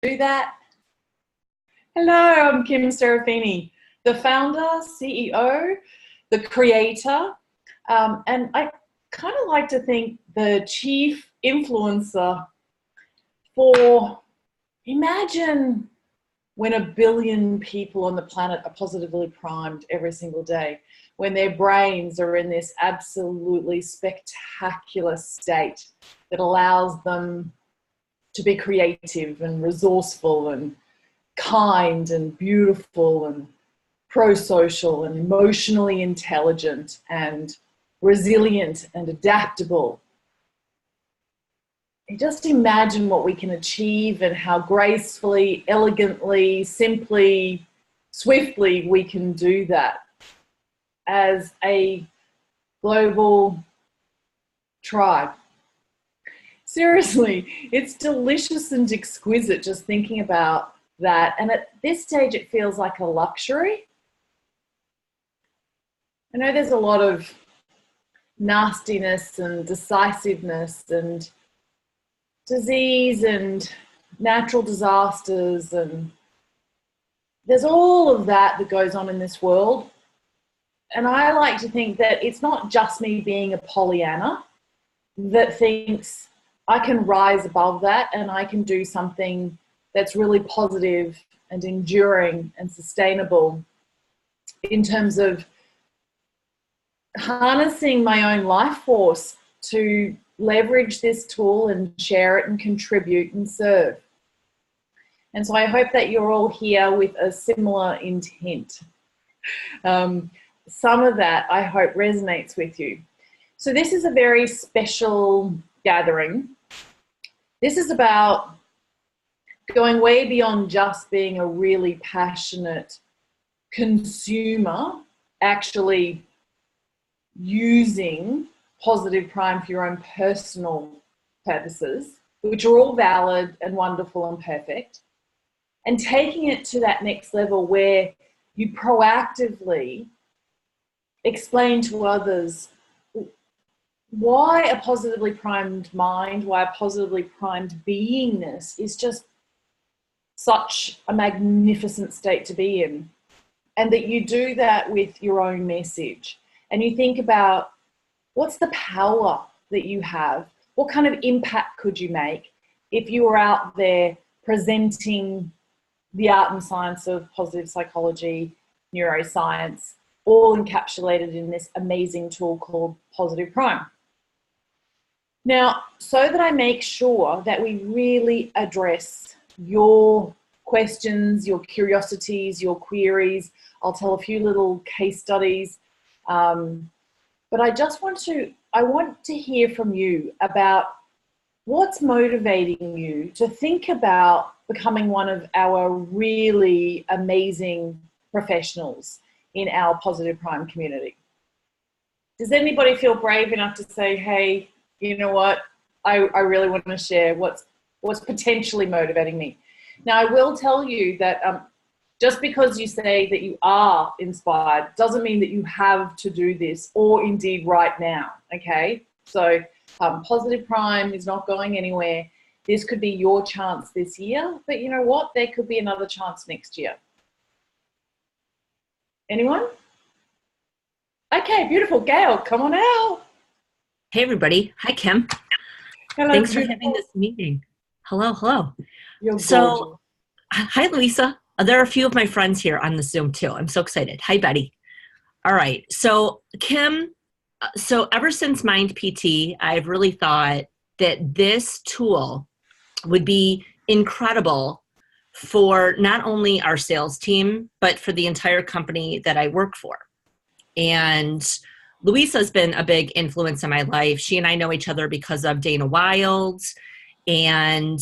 do that? Hello, I'm Kim Serafini, the founder, CEO, the creator, and I kind of like to think the chief influencer for, imagine when 1 billion people on the planet are positively primed every single day, when their brains are in this absolutely spectacular state that allows them to be creative and resourceful and kind and beautiful and pro-social and emotionally intelligent and resilient and adaptable. Just imagine what we can achieve and how gracefully, elegantly, simply, swiftly we can do that as a global tribe. Seriously, it's delicious and exquisite just thinking about that. And at this stage, it feels like a luxury. I know there's a lot of nastiness and decisiveness and disease and natural disasters, and there's all of that that goes on in this world. And I like to think that it's not just me being a Pollyanna that thinks I can rise above that and I can do something that's really positive and enduring and sustainable in terms of harnessing my own life force to leverage this tool and share it and contribute and serve. And so I hope that you're all here with a similar intent. Some of that I hope resonates with you. So this is a very special gathering. This is about going way beyond just being a really passionate consumer, actually using PositivePrime for your own personal purposes, which are all valid and wonderful and perfect, and taking it to that next level where you proactively explain to others why a positively primed mind, why a positively primed beingness is just such a magnificent state to be in, and that you do that with your own message. And you think about what's the power that you have? What kind of impact could you make if you were out there presenting the art and science of positive psychology, neuroscience, all encapsulated in this amazing tool called PositivePrime? Now, so that I make sure that we really address your questions, your curiosities, your queries, I'll tell a few little case studies. But I want to hear from you about what's motivating you to think about becoming one of our really amazing professionals in our PositivePrime community. Does anybody feel brave enough to say, hey, you know what, I really want to share what's potentially motivating me? Now, I will tell you that just because you say that you are inspired doesn't mean that you have to do this, or indeed right now, okay? So PositivePrime is not going anywhere. This could be your chance this year, but you know what? There could be another chance next year. Anyone? Okay, beautiful. Gail, come on out. Hey, everybody. Hi, Kim. Hello, thanks beautiful. for having this meeting. Hello, hello. You're gorgeous. So, hi, Louisa. There are a few of my friends here on the Zoom, too. I'm so excited. Hi, Betty. All right. So, Kim, so ever since Mind PT, I've really thought that this tool would be incredible for not only our sales team, but for the entire company that I work for. And Louisa's been a big influence in my life. She and I know each other because of Dana Wild. And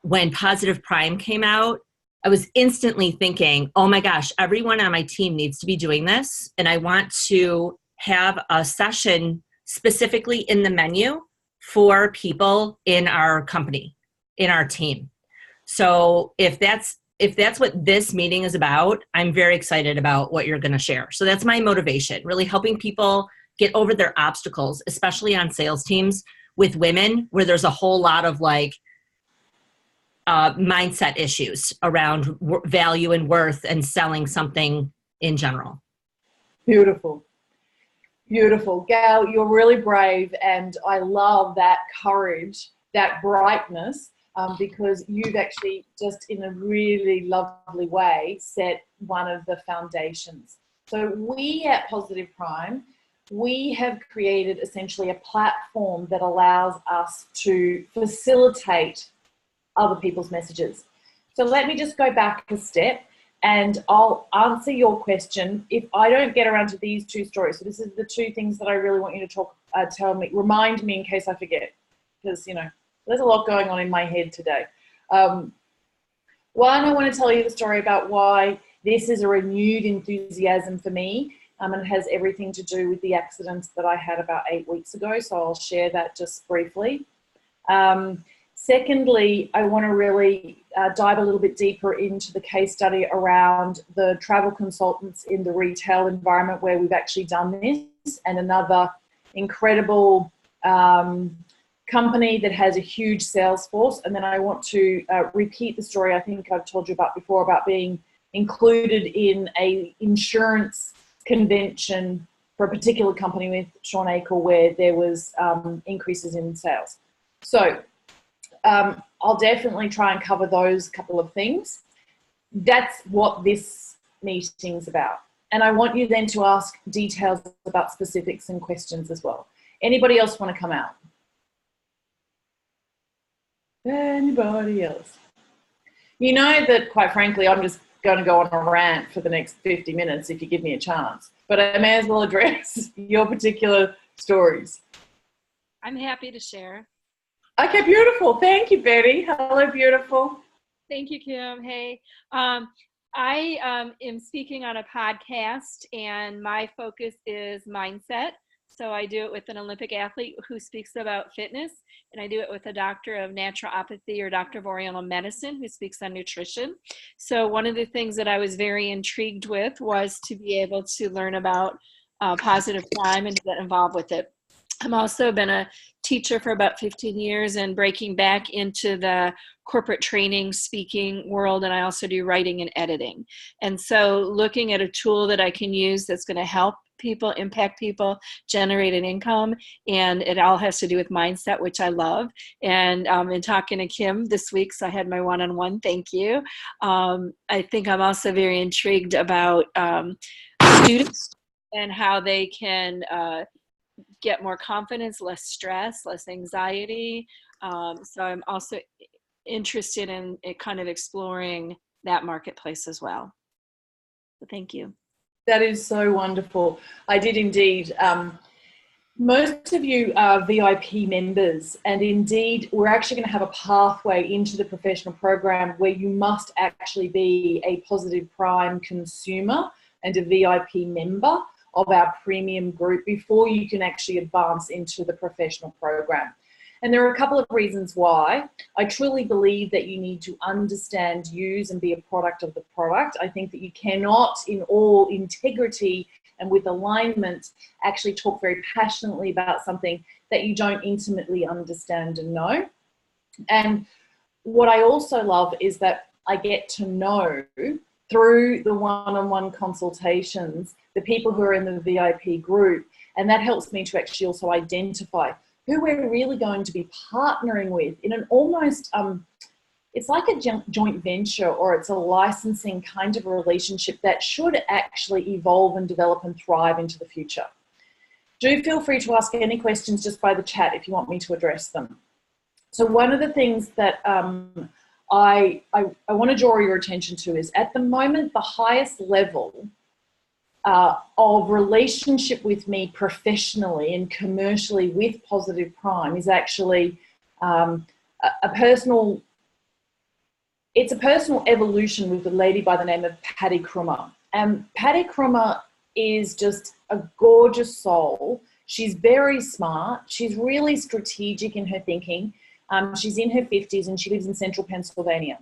when PositivePrime came out, I was instantly thinking, oh my gosh, everyone on my team needs to be doing this. And I want to have a session specifically in the menu for people in our company, in our team. So if that's what this meeting is about, I'm very excited about what you're going to share. So that's my motivation, really helping people get over their obstacles, especially on sales teams with women, where there's a whole lot of like mindset issues around value and worth and selling something in general. Beautiful. Beautiful. Gail, you're really brave, and I love that courage, that brightness, because you've actually just in a really lovely way set one of the foundations. So we at PositivePrime, we have created essentially a platform that allows us to facilitate other people's messages. So let me just go back a step, and I'll answer your question if I don't get around to these two stories. So this is the two things that I really want you to remind me in case I forget, because, you know, there's a lot going on in my head today. One, I want to tell you the story about why this is a renewed enthusiasm for me, and it has everything to do with the accident that I had about 8 weeks ago. So I'll share that just briefly. Secondly, I want to really dive a little bit deeper into the case study around the travel consultants in the retail environment where we've actually done this, and another incredible company that has a huge sales force. And then I want to repeat the story I think I've told you about before about being included in a insurance convention for a particular company with Sean Akel where there was increases in sales. So I'll definitely try and cover those couple of things. That's what this meeting's about. And I want you then to ask details about specifics and questions as well. Anybody else want to come out? Anybody else? You know that, quite frankly, I'm just going to go on a rant for the next 50 minutes if you give me a chance. But I may as well address your particular stories. I'm happy to share. Okay, beautiful. Thank you, Betty. Hello, beautiful. Thank you, Kim. Hey, I am speaking on a podcast, and my focus is mindset. So I do it with an Olympic athlete who speaks about fitness, and I do it with a doctor of naturopathy or doctor of Oriental medicine who speaks on nutrition. So one of the things that I was very intrigued with was to be able to learn about PositivePrime and get involved with it. I've also been a teacher for about 15 years and breaking back into the corporate training, speaking world, and I also do writing and editing. And so looking at a tool that I can use that's going to help people, impact people, generate an income, and it all has to do with mindset, which I love. And in talking to Kim this week, so I had my one-on-one, thank you. I think I'm also very intrigued about students and how they can get more confidence, less stress, less anxiety. So I'm also interested in kind of exploring that marketplace as well. So thank you. That is so wonderful. I did indeed. Most of you are VIP members, and indeed we're actually going to have a pathway into the professional program where you must actually be a PositivePrime consumer and a VIP member of our premium group before you can actually advance into the professional program. And there are a couple of reasons why. I truly believe that you need to understand, use, and be a product of the product. I think that you cannot, in all integrity and with alignment, actually talk very passionately about something that you don't intimately understand and know. And what I also love is that I get to know through the one-on-one consultations the people who are in the VIP group, and that helps me to actually also identify who we're really going to be partnering with in an almost, it's like a joint venture, or it's a licensing kind of a relationship that should actually evolve and develop and thrive into the future. Do feel free to ask any questions just by the chat if you want me to address them. So one of the things that I want to draw your attention to is, at the moment, the highest level of relationship with me professionally and commercially with PositivePrime is actually a personal evolution with a lady by the name of Patty Krummer. And Patty Krummer is just a gorgeous soul. She's very smart. She's really strategic in her thinking. She's in her 50s and she lives in central Pennsylvania.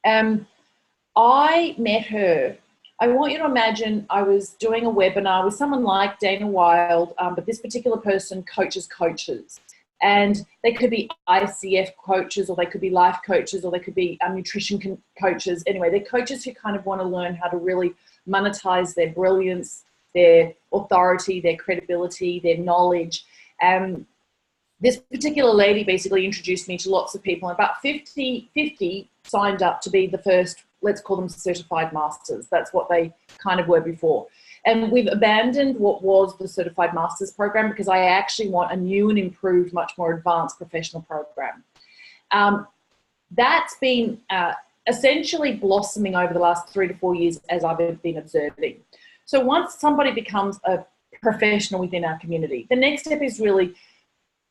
I met her. I want you to imagine I was doing a webinar with someone like Dana Wilde, but this particular person coaches coaches. And they could be ICF coaches, or they could be life coaches, or they could be nutrition coaches. Anyway, they're coaches who kind of want to learn how to really monetize their brilliance, their authority, their credibility, their knowledge. And this particular lady basically introduced me to lots of people. About 50 signed up to be the first, let's call them certified masters. That's what they kind of were before. And we've abandoned what was the certified masters program because I actually want a new and improved, much more advanced professional program. That's been essentially blossoming over the last 3 to 4 years as I've been observing. So once somebody becomes a professional within our community, the next step is really,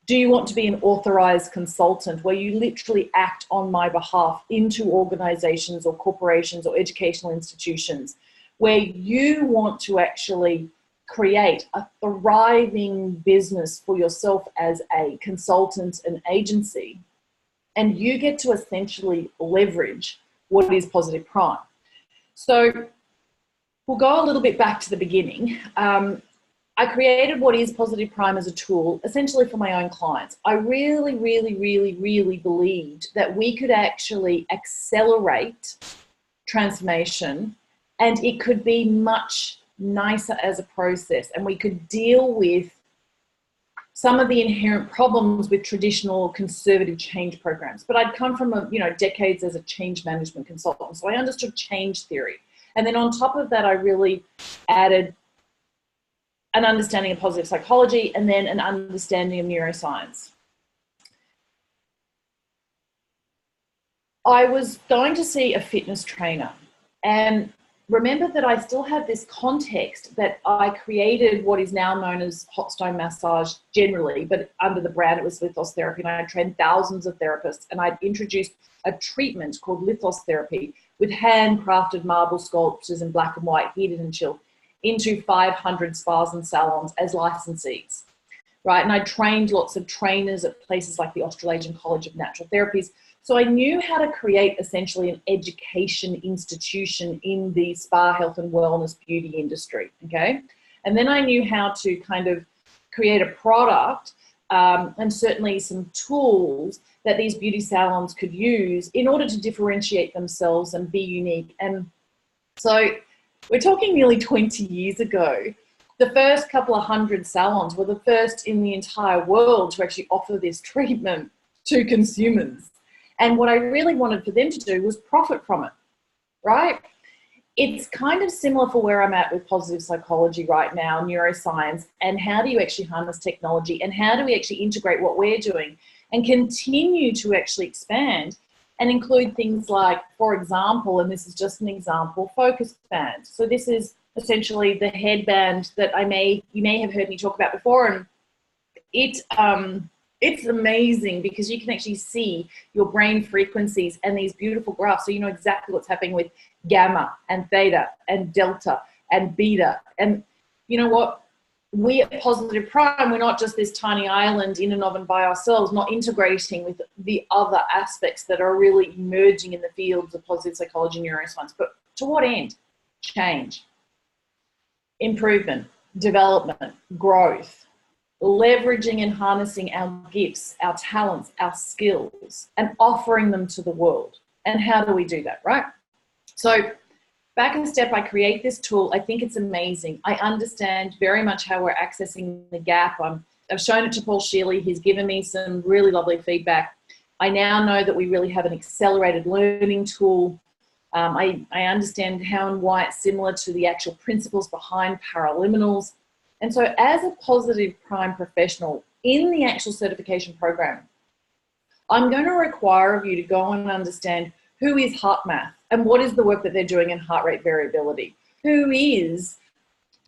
do you want to be an authorized consultant where you literally act on my behalf into organizations or corporations or educational institutions where you want to actually create a thriving business for yourself as a consultant and agency, and you get to essentially leverage what is Positive Prime. So we'll go a little bit back to the beginning. I created what is Positive Prime as a tool, essentially for my own clients. I really believed that we could actually accelerate transformation, and it could be much nicer as a process, and we could deal with some of the inherent problems with traditional conservative change programs. But I'd come from decades as a change management consultant, so I understood change theory. And then on top of that, I really added an understanding of positive psychology and then an understanding of neuroscience. I was going to see a fitness trainer, and remember that I still had this context that I created what is now known as hot stone massage generally, but under the brand it was lithos therapy, and I had trained thousands of therapists, and I'd introduced a treatment called lithos therapy with handcrafted marble sculptures in black and white, heated and chilled, into 500 spas and salons as licensees, right? And I trained lots of trainers at places like the Australasian College of Natural Therapies. So I knew how to create essentially an education institution in the spa, health and wellness beauty industry, okay? And then I knew how to kind of create a product and certainly some tools that these beauty salons could use in order to differentiate themselves and be unique. And so we're talking nearly 20 years ago. The first couple of hundred salons were the first in the entire world to actually offer this treatment to consumers. And what I really wanted for them to do was profit from it, right? It's kind of similar for where I'm at with positive psychology right now, neuroscience, and how do you actually harness technology, and how do we actually integrate what we're doing and continue to actually expand and include things like, for example, and this is just an example, focus band. So this is essentially the headband that you may have heard me talk about before, and it's amazing because you can actually see your brain frequencies and these beautiful graphs, so you know exactly what's happening with gamma and theta and delta and beta. And you know what? We at Positive Prime, we're not just this tiny island in and of and by ourselves, not integrating with the other aspects that are really emerging in the fields of positive psychology and neuroscience. But to what end? Change, improvement, development, growth, leveraging and harnessing our gifts, our talents, our skills, and offering them to the world. And how do we do that, right? So back a step, I create this tool. I think it's amazing. I understand very much how we're accessing the gap. I've shown it to Paul Shealy. He's given me some really lovely feedback. I now know that we really have an accelerated learning tool. I understand how and why it's similar to the actual principles behind paraliminals. And so as a Positive Prime professional in the actual certification program, I'm going to require of you to go and understand who is HeartMath and what is the work that they're doing in heart rate variability. Who is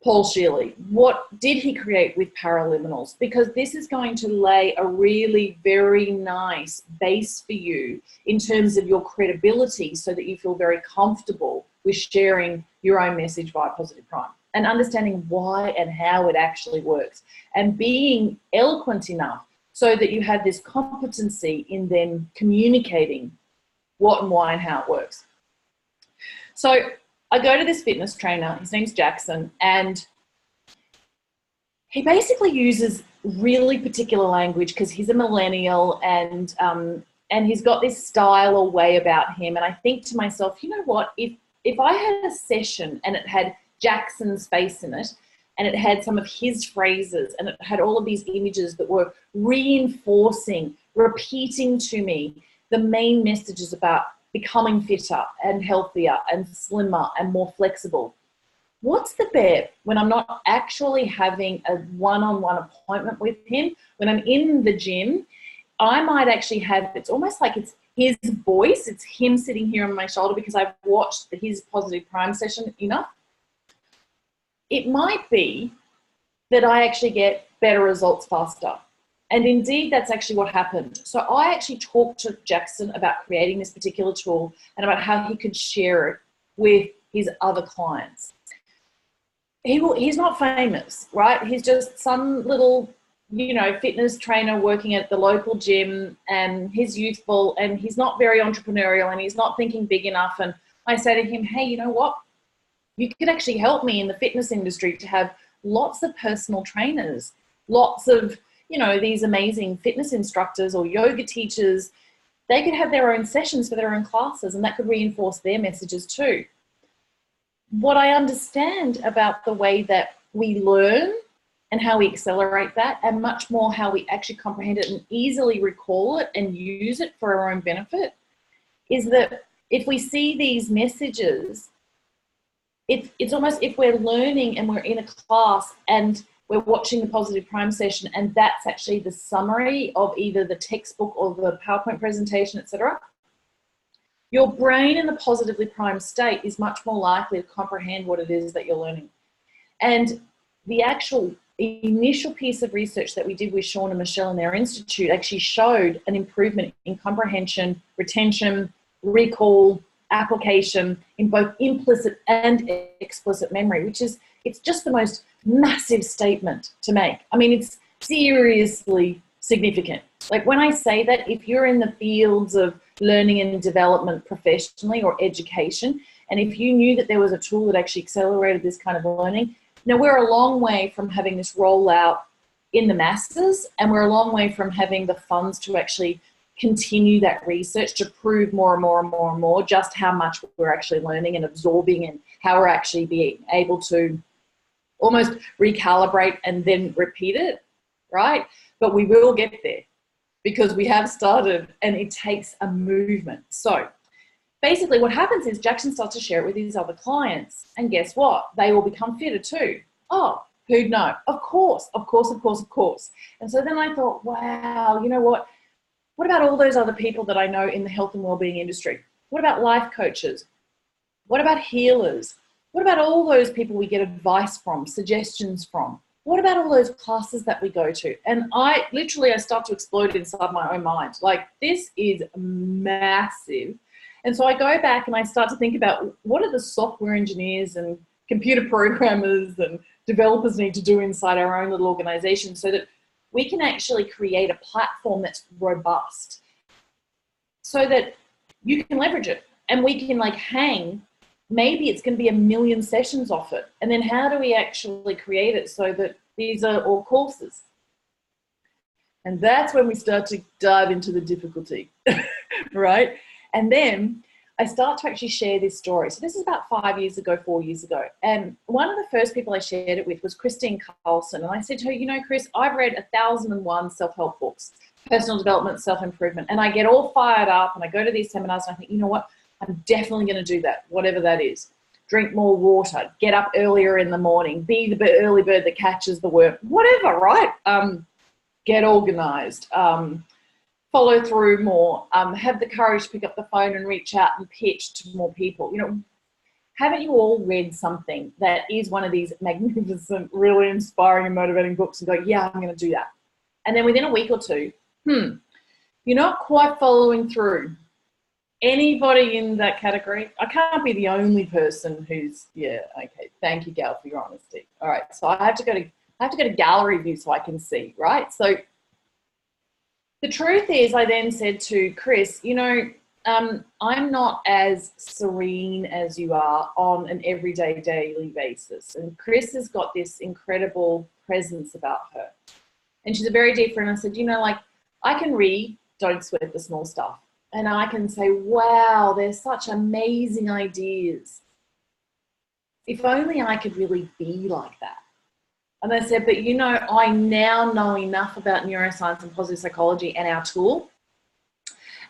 Paul Shealy? What did he create with paraliminals? Because this is going to lay a really very nice base for you in terms of your credibility so that you feel very comfortable with sharing your own message via Positive Prime and understanding why and how it actually works and being eloquent enough so that you have this competency in then communicating what and why and how it works. So I go to this fitness trainer, his name's Jackson, and he basically uses really particular language because he's a millennial, and he's got this style or way about him. And I think to myself, you know what, if I had a session and it had Jackson's face in it, and it had some of his phrases, and it had all of these images that were reinforcing, repeating to me the main messages about becoming fitter and healthier and slimmer and more flexible. What's the bet when I'm not actually having a one-on-one appointment with him? When I'm in the gym, I might actually have, it's almost like it's his voice, it's him sitting here on my shoulder because I've watched his Positive Prime session enough. It might be that I actually get better results faster. And indeed, that's actually what happened. So I actually talked to Jackson about creating this particular tool and about how he could share it with his other clients. He's not famous, right? He's just some little, fitness trainer working at the local gym, and he's youthful and he's not very entrepreneurial and he's not thinking big enough. And I say to him, hey, you know what? You could actually help me in the fitness industry to have lots of personal trainers, lots of, these amazing fitness instructors or yoga teachers. They could have their own sessions for their own classes, and that could reinforce their messages too. What I understand about the way that we learn and how we accelerate that, and much more how we actually comprehend it and easily recall it and use it for our own benefit, is that if we see these messages, it's almost if we're learning and we're in a class and we're watching the Positive Prime session, and that's actually the summary of either the textbook or the PowerPoint presentation, etc. Your brain in the positively primed state is much more likely to comprehend what it is that you're learning. And the actual initial piece of research that we did with Sean and Michelle in their institute actually showed an improvement in comprehension, retention, recall, application in both implicit and explicit memory, which is, it's just the most massive statement to make. I mean, it's seriously significant. Like when I say that, if you're in the fields of learning and development professionally or education, and if you knew that there was a tool that actually accelerated this kind of learning, now we're a long way from having this roll out in the masses, and we're a long way from having the funds to actually continue that research to prove more and more and more and more just how much we're actually learning and absorbing, and how we're actually being able to almost recalibrate and then repeat it, right? But we will get there because we have started, and it takes a movement. So basically what happens is Jackson starts to share it with his other clients, and guess what? They all become fitter too. Oh, who'd know? Of course, of course, of course, of course. And so then I thought, wow, you know what? What about all those other people that I know in the health and wellbeing industry? What about life coaches? What about healers? What about all those people we get advice from, suggestions from? What about all those classes that we go to? And I start to explode inside my own mind. Like, this is massive. And so I go back and I start to think about, what are the software engineers and computer programmers and developers need to do inside our own little organization so that we can actually create a platform that's robust so that you can leverage it, and we can hang, maybe it's going to be 1 million sessions off it. And then how do we actually create it so that these are all courses? And that's when we start to dive into the difficulty, right? And then I start to actually share this story. So this is about 4 years ago. And one of the first people I shared it with was Christine Carlson. And I said to her, Chris, I've read 1,001 self-help books, personal development, self-improvement. And I get all fired up and I go to these seminars and I think, you know what? I'm definitely going to do that, whatever that is. Drink more water, get up earlier in the morning, be the early bird that catches the worm, whatever, right? Get organized. Follow through more, have the courage to pick up the phone and reach out and pitch to more people. Haven't you all read something that is one of these magnificent, really inspiring and motivating books and go, yeah, I'm going to do that? And then within a week or two, you're not quite following through. Anybody in that category? I can't be the only person who's, yeah, okay, thank you, Gal, for your honesty. All right, so I have to go to gallery view so I can see, right? So the truth is, I then said to Chris, I'm not as serene as you are on an everyday, daily basis. And Chris has got this incredible presence about her. And she's a very dear friend. I said, you know, like, I can read Don't Sweat the Small Stuff. And I can say, wow, there's such amazing ideas. If only I could really be like that. And I said, but you know, I now know enough about neuroscience and positive psychology and our tool.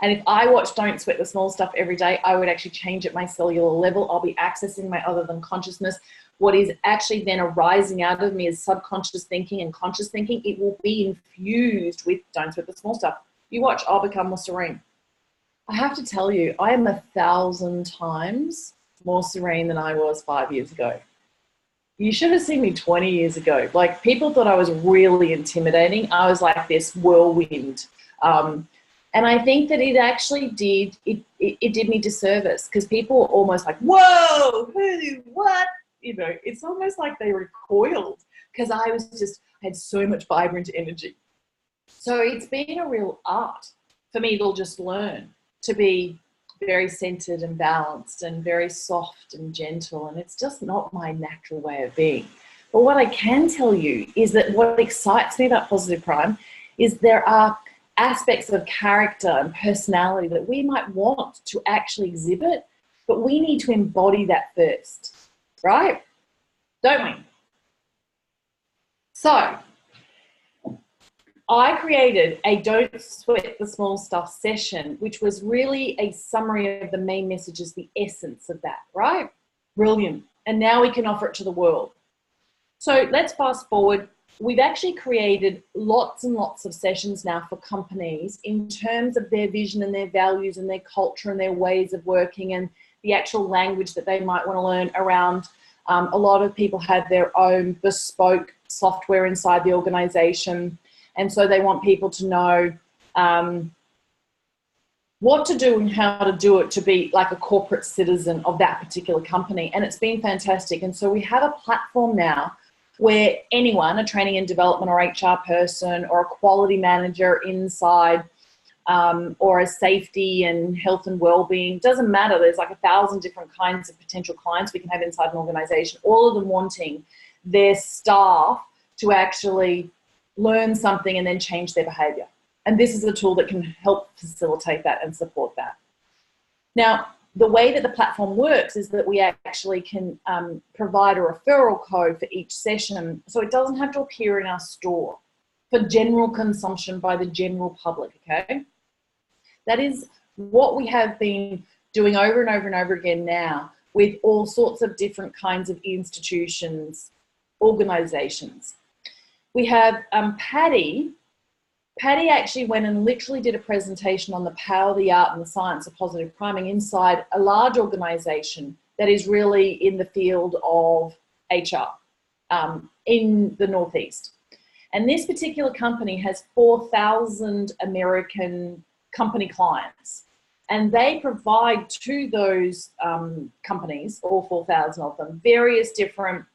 And if I watch Don't Sweat the Small Stuff every day, I would actually change at my cellular level. I'll be accessing my other than consciousness. What is actually then arising out of me is subconscious thinking and conscious thinking. It will be infused with Don't Sweat the Small Stuff. You watch, I'll become more serene. I have to tell you, I am 1,000 times more serene than I was 5 years ago. You should have seen me 20 years ago. Like, people thought I was really intimidating. I was like this whirlwind. And I think that it actually did, it did me disservice, because people were almost like, whoa, who, what? You know, it's almost like they recoiled, because I had so much vibrant energy. So it's been a real art for me to just learn to be very centered and balanced and very soft and gentle. And it's just not my natural way of being. But what I can tell you is that what excites me about Positive Prime is there are aspects of character and personality that we might want to actually exhibit, but we need to embody that first, right? Don't we? So I created a Don't Sweat the Small Stuff session, which was really a summary of the main messages, the essence of that, right? Brilliant. And now we can offer it to the world. So let's fast forward. We've actually created lots and lots of sessions now for companies in terms of their vision and their values and their culture and their ways of working and the actual language that they might want to learn around. A lot of people have their own bespoke software inside the organization. And so they want people to know what to do and how to do it to be like a corporate citizen of that particular company. And it's been fantastic. And so we have a platform now where anyone, a training and development or HR person or a quality manager inside or a safety and health and well-being, doesn't matter. There's like 1,000 different kinds of potential clients we can have inside an organization, all of them wanting their staff to actually learn something and then change their behavior. And this is a tool that can help facilitate that and support that. Now, the way that the platform works is that we actually can provide a referral code for each session, so it doesn't have to appear in our store for general consumption by the general public, okay? That is what we have been doing over and over and over again now with all sorts of different kinds of institutions, organizations. We have Patty. Patty actually went and literally did a presentation on the power, the art and the science of positive priming inside a large organization that is really in the field of HR in the Northeast. And this particular company has 4,000 American company clients. And they provide to those companies, all 4,000 of them, various different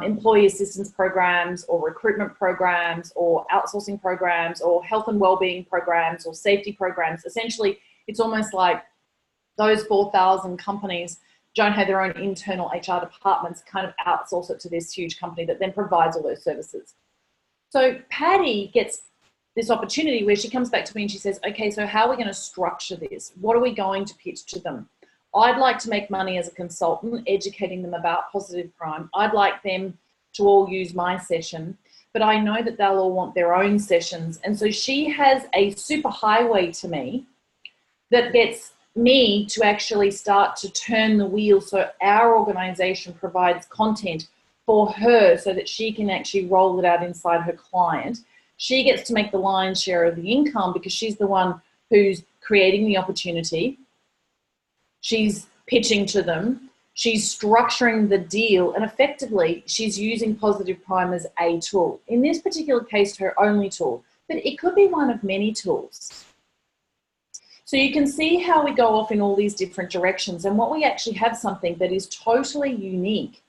employee assistance programs or recruitment programs or outsourcing programs or health and well-being programs or safety programs. Essentially, it's almost like those 4,000 companies don't have their own internal HR departments, kind of outsource it to this huge company that then provides all those services. So Patty gets this opportunity where she comes back to me and she says, okay, so how are we going to structure this? What are we going to pitch to them? I'd like to make money as a consultant, educating them about Positive Prime. I'd like them to all use my session, but I know that they'll all want their own sessions. And so she has a super highway to me that gets me to actually start to turn the wheel, so our organization provides content for her so that she can actually roll it out inside her client. She gets to make the lion's share of the income because she's the one who's creating the opportunity. She's pitching to them, she's structuring the deal, and effectively she's using Positive Prime as a tool. In this particular case, her only tool, but it could be one of many tools. So you can see how we go off in all these different directions, and what we actually have something that is totally unique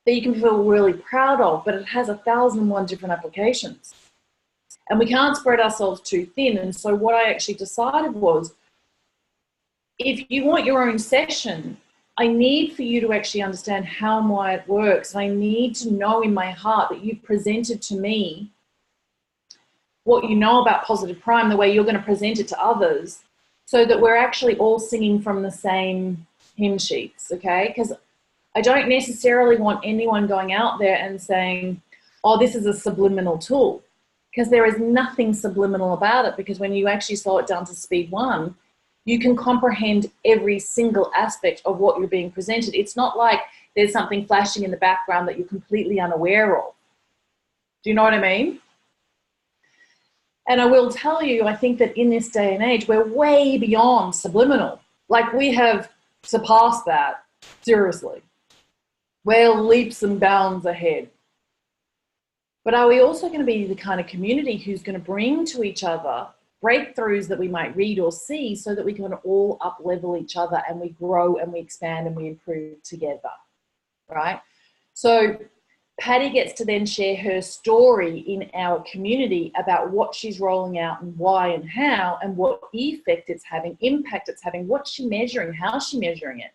that you can feel really proud of, but it has 1,001 different applications. And we can't spread ourselves too thin. And so what I actually decided was, if you want your own session, I need for you to actually understand how and why it works. I need to know in my heart that you've presented to me what you know about Positive Prime, the way you're going to present it to others, so that we're actually all singing from the same hymn sheets, okay? Because I don't necessarily want anyone going out there and saying, oh, this is a subliminal tool, because there is nothing subliminal about it, because when you actually slow it down to speed one, you can comprehend every single aspect of what you're being presented. It's not like there's something flashing in the background that you're completely unaware of. Do you know what I mean? And I will tell you, I think that in this day and age, we're way beyond subliminal. Like, we have surpassed that, seriously. We're leaps and bounds ahead. But are we also going to be the kind of community who's going to bring to each other breakthroughs that we might read or see, so that we can all up-level each other and we grow and we expand and we improve together, right? So Patty gets to then share her story in our community about what she's rolling out and why and how, and what effect it's having, impact it's having, what's she measuring, how's she measuring it.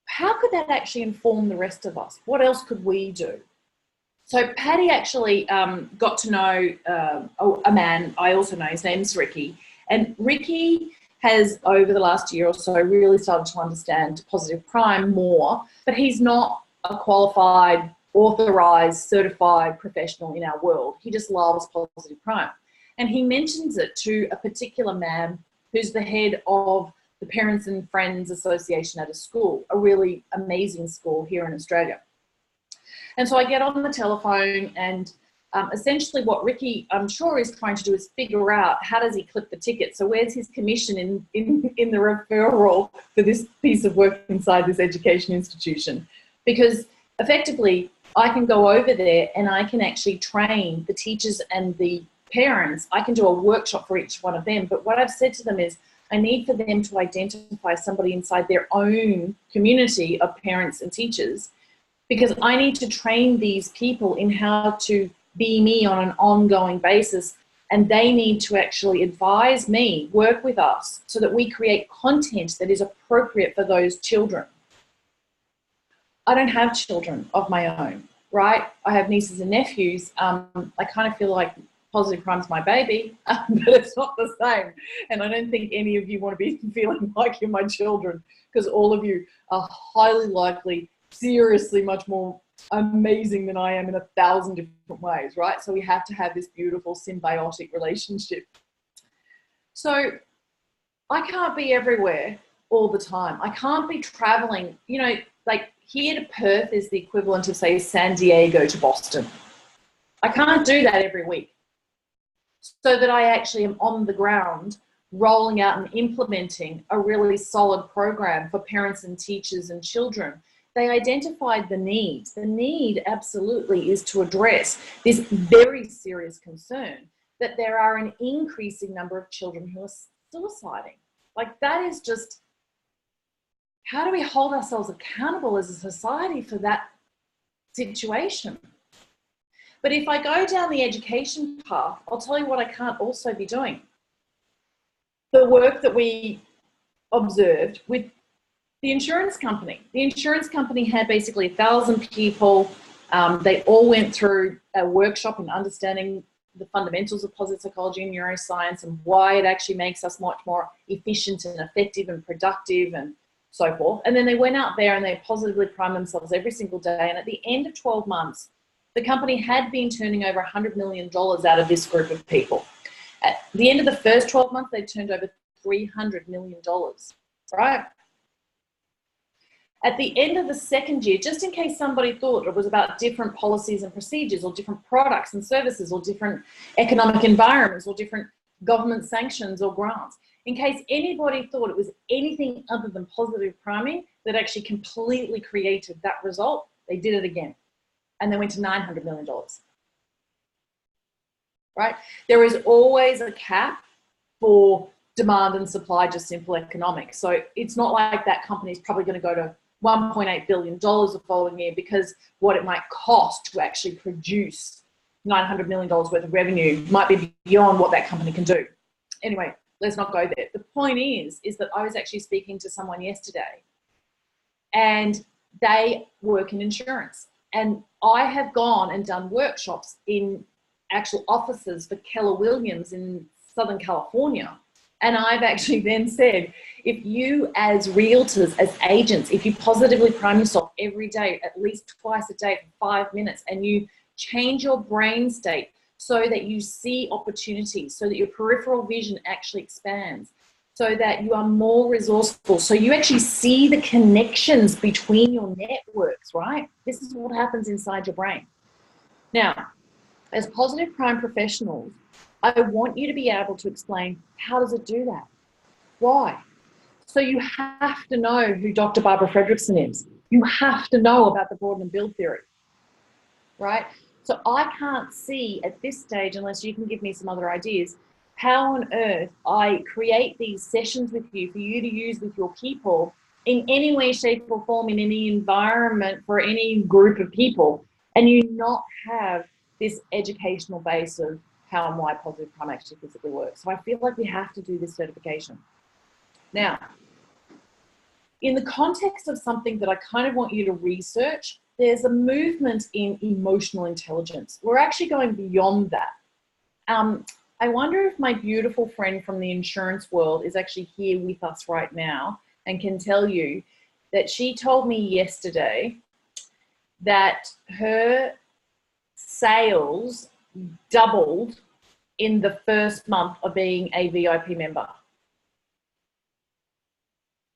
How could that actually inform the rest of us? What else could we do? So Patty actually got to know a man I also know. His name's Ricky. And Ricky has, over the last year or so, really started to understand Positive Prime more, but he's not a qualified, authorized, certified professional in our world. He just loves Positive Prime. And he mentions it to a particular man who's the head of the Parents and Friends Association at a school, a really amazing school here in Australia. And so I get on the telephone, and essentially what Ricky, I'm sure, is trying to do is figure out, how does he clip the ticket? So where's his commission in the referral for this piece of work inside this education institution? Because effectively, I can go over there and I can actually train the teachers and the parents. I can do a workshop for each one of them. But what I've said to them is, I need for them to identify somebody inside their own community of parents and teachers, because I need to train these people in how to be me on an ongoing basis, and they need to actually advise me, work with us, so that we create content that is appropriate for those children. I don't have children of my own, right? I have nieces and nephews. I kind of feel like Positive Prime's my baby, but it's not the same. And I don't think any of you want to be feeling like you're my children, because all of you are highly likely, seriously much more amazing than I am in 1,000 different ways, right? So we have to have this beautiful symbiotic relationship. So I can't be everywhere all the time. I can't be traveling, you know, like here to Perth is the equivalent of, say, San Diego to Boston. I can't do that every week. So that I actually am on the ground rolling out and implementing a really solid program for parents and teachers and children. They identified the need. The need absolutely is to address this very serious concern that there are an increasing number of children who are suiciding. Like, that is just, how do we hold ourselves accountable as a society for that situation? But if I go down the education path, I'll tell you what I can't also be doing. The work that we observed with the insurance company. The insurance company had basically 1,000 people. They all went through a workshop in understanding the fundamentals of positive psychology and neuroscience, and why it actually makes us much more efficient and effective and productive and so forth. And then they went out there and they positively primed themselves every single day. And at the end of 12 months, the company had been turning over $100 million out of this group of people. At the end of the first 12 months, they turned over $300 million, right? At the end of the second year, just in case somebody thought it was about different policies and procedures, or different products and services, or different economic environments, or different government sanctions or grants, in case anybody thought it was anything other than positive priming that actually completely created that result, they did it again. And they went to $900 million, right? There is always a cap for demand and supply, just simple economics. So it's not like that company is probably going to go to $1.8 billion the following year, because what it might cost to actually produce $900 million worth of revenue might be beyond what that company can do. Anyway, let's not go there. The point is that I was actually speaking to someone yesterday, and they work in insurance. And I have gone and done workshops in actual offices for Keller Williams in Southern California. And I've actually then said, if you as realtors, as agents, if you positively prime yourself every day, at least twice a day for 5 minutes, and you change your brain state so that you see opportunities, so that your peripheral vision actually expands, so that you are more resourceful, so you actually see the connections between your networks, right? This is what happens inside your brain. Now, as Positive Prime Professionals, I want you to be able to explain, how does it do that? Why? So you have to know who Dr. Barbara Fredrickson is. You have to know about the broaden and build theory, right? So I can't see at this stage, unless you can give me some other ideas, how on earth I create these sessions with you for you to use with your people in any way, shape or form, in any environment for any group of people, and you not have this educational base of how and why Positive Prime actually physically works. So I feel like we have to do this certification. Now, in the context of something that I kind of want you to research, there's a movement in emotional intelligence. We're actually going beyond that. I wonder if my beautiful friend from the insurance world is actually here with us right now and can tell you that she told me yesterday that her sales doubled in the first month of being a VIP member.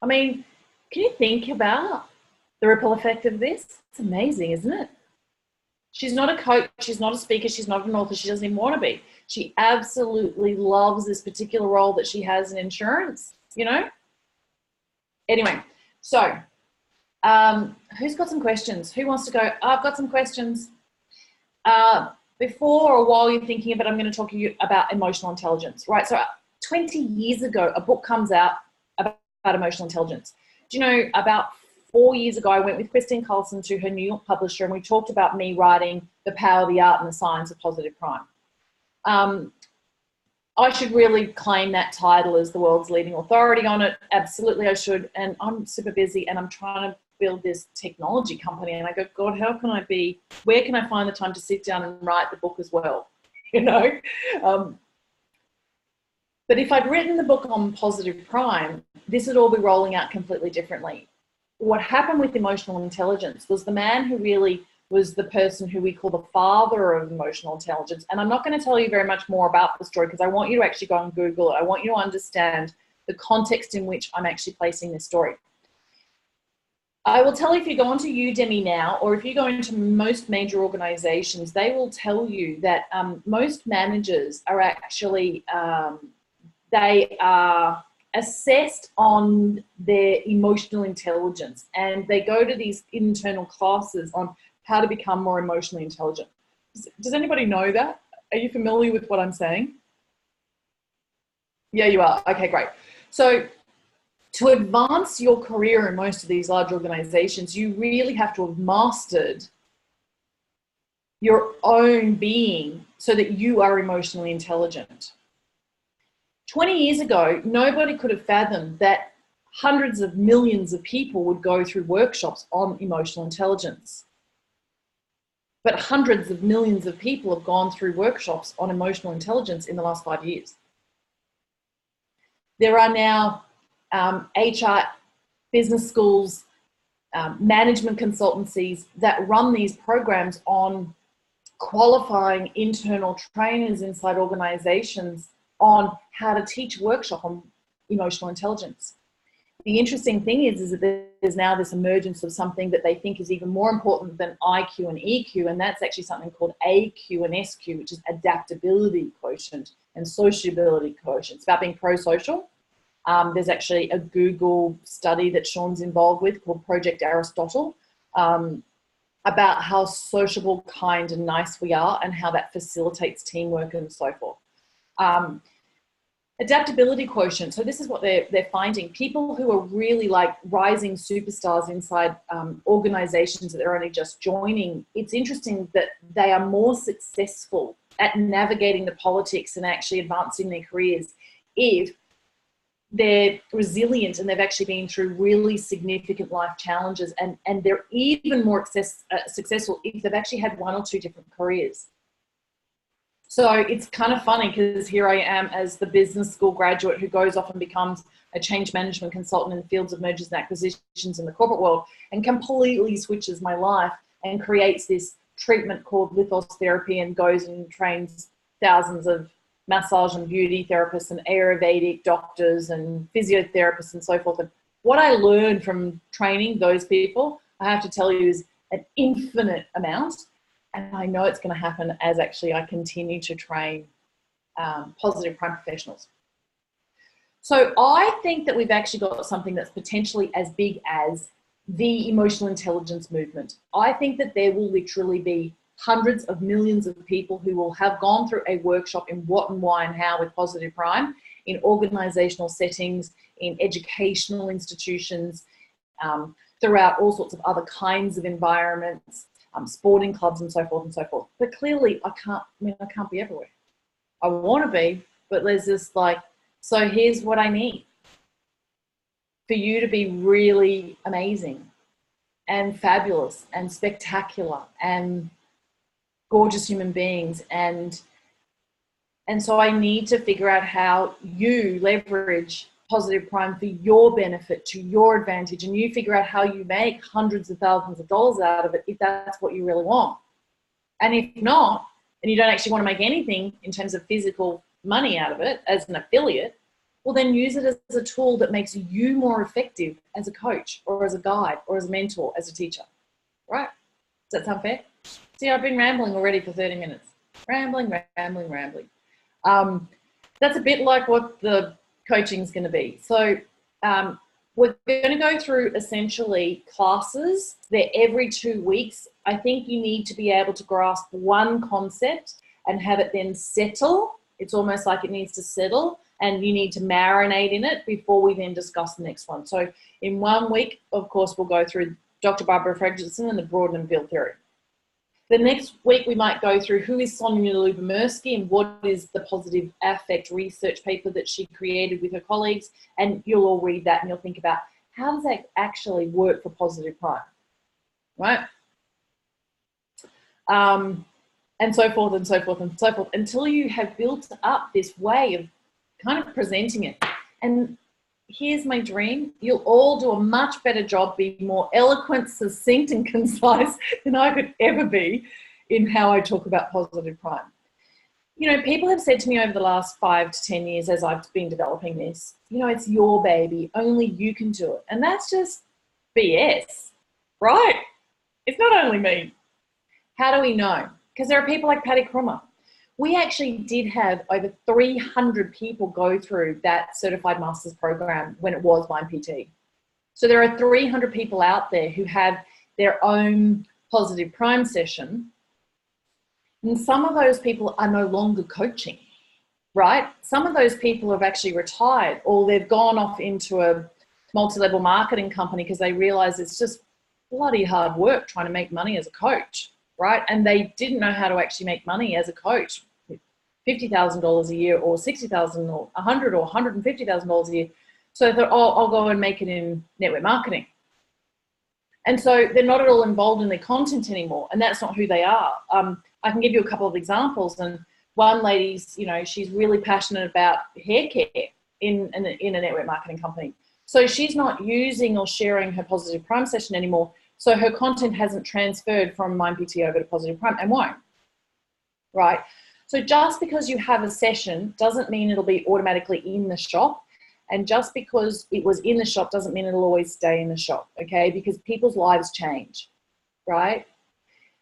I mean, can you think about the ripple effect of this? It's amazing, isn't it? She's not a coach, she's not a speaker, she's not an author, she doesn't even want to be. She absolutely loves this particular role that she has in insurance, you know? Anyway, so who's got some questions? Who wants to go? I've got some questions. Before or while you're thinking about it, I'm going to talk to you about emotional intelligence, right? So 20 years ago, a book comes out about emotional intelligence. Do you know, about 4 years ago, I went with Christine Carlson to her New York publisher, and we talked about me writing The Power, the Art, and the Science of Positive Prime. I should really claim that title as the world's leading authority on it. Absolutely, I should. And I'm super busy, and I'm trying to build this technology company. And I go, God, how can I be? Where can I find the time to sit down and write the book as well? You know. But if I'd written the book on Positive Prime, this would all be rolling out completely differently. What happened with emotional intelligence was the man who really was the person who we call the father of emotional intelligence. And I'm not going to tell you very much more about the story because I want you to actually go and Google it. I want you to understand the context in which I'm actually placing this story. I will tell you, if you go onto Udemy now, or if you go into most major organizations, they will tell you that most managers are actually, they are assessed on their emotional intelligence, and they go to these internal classes on how to become more emotionally intelligent. Does anybody know that? Are you familiar with what I'm saying? Yeah, you are. Okay, great. So to advance your career in most of these large organizations, you really have to have mastered your own being so that you are emotionally intelligent. 20 years ago, nobody could have fathomed that hundreds of millions of people would go through workshops on emotional intelligence. But hundreds of millions of people have gone through workshops on emotional intelligence in the last 5 years. There are now HR, business schools, management consultancies that run these programs on qualifying internal trainers inside organizations on how to teach a workshop on emotional intelligence. The interesting thing is that there's now this emergence of something that they think is even more important than IQ and EQ, and that's actually something called AQ and SQ, which is adaptability quotient and sociability quotient. It's about being pro-social. There's actually a Google study that Sean's involved with called Project Aristotle about how sociable, kind, and nice we are and how that facilitates teamwork and so forth. Adaptability quotient. So this is what they're finding. People who are really like rising superstars inside organizations that they're only just joining, it's interesting that they are more successful at navigating the politics and actually advancing their careers if they're resilient and they've actually been through really significant life challenges, and they're even more successful if they've actually had one or two different careers. So it's kind of funny because here I am as the business school graduate who goes off and becomes a change management consultant in the fields of mergers and acquisitions in the corporate world, and completely switches my life and creates this treatment called lithotherapy, and goes and trains thousands of massage and beauty therapists and Ayurvedic doctors and physiotherapists and so forth. And what I learned from training those people, I have to tell you, is an infinite amount. And I know it's going to happen as actually I continue to train PositivePrime professionals. So I think that we've actually got something that's potentially as big as the emotional intelligence movement. I think that there will literally be hundreds of millions of people who will have gone through a workshop in what and why and how with PositivePrime, in organizational settings, in educational institutions, throughout all sorts of other kinds of environments, sporting clubs and so forth and so forth. But clearly I can't be everywhere. I want to be, but there's this like, so here's what I need for you to be really amazing and fabulous and spectacular and gorgeous human beings. And so I need to figure out how you leverage PositivePrime for your benefit, to your advantage, and you figure out how you make hundreds of thousands of dollars out of it if that's what you really want. And if not, and you don't actually want to make anything in terms of physical money out of it as an affiliate, well, then use it as a tool that makes you more effective as a coach or as a guide or as a mentor, as a teacher, right? Does that sound fair? See, I've been rambling already for 30 minutes. Rambling. That's a bit like what the coaching is going to be. So we're going to go through essentially classes. They're every 2 weeks. I think you need to be able to grasp one concept and have it then settle. It's almost like it needs to settle, and you need to marinate in it before we then discuss the next one. So in 1 week, of course, we'll go through Dr. Barbara Fredrickson and the broaden and build theory. The next week we might go through who is Sonia Lyubomirsky and what is the positive affect research paper that she created with her colleagues, and you'll all read that and you'll think about how does that actually work for PositivePrime, right? And so forth and so forth and so forth, until you have built up this way of kind of presenting it. And here's my dream: you'll all do a much better job, be more eloquent, succinct and concise than I could ever be in how I talk about PositivePrime. You know, people have said to me over the last 5 to 10 years as I've been developing this, you know, it's your baby, only you can do it. And that's just BS, right? It's not only me. How do we know? Because there are people like Patty Crummer. We actually did have over 300 people go through that certified master's program when it was Mind PT. So there are 300 people out there who have their own PositivePrime session. And some of those people are no longer coaching, right? Some of those people have actually retired, or they've gone off into a multi-level marketing company because they realize it's just bloody hard work trying to make money as a coach, right? And they didn't know how to actually make money as a coach. $50,000 a year or $60,000 or $100,000 or $150,000 a year. So they thought, oh, I'll go and make it in network marketing. And so they're not at all involved in their content anymore. And that's not who they are. I can give you a couple of examples. And one lady's, you know, she's really passionate about hair care in a network marketing company. So she's not using or sharing her PositivePrime session anymore. So her content hasn't transferred from Mind PT over to PositivePrime and won't, right? So just because you have a session doesn't mean it'll be automatically in the shop. And just because it was in the shop doesn't mean it'll always stay in the shop, okay? Because people's lives change, right?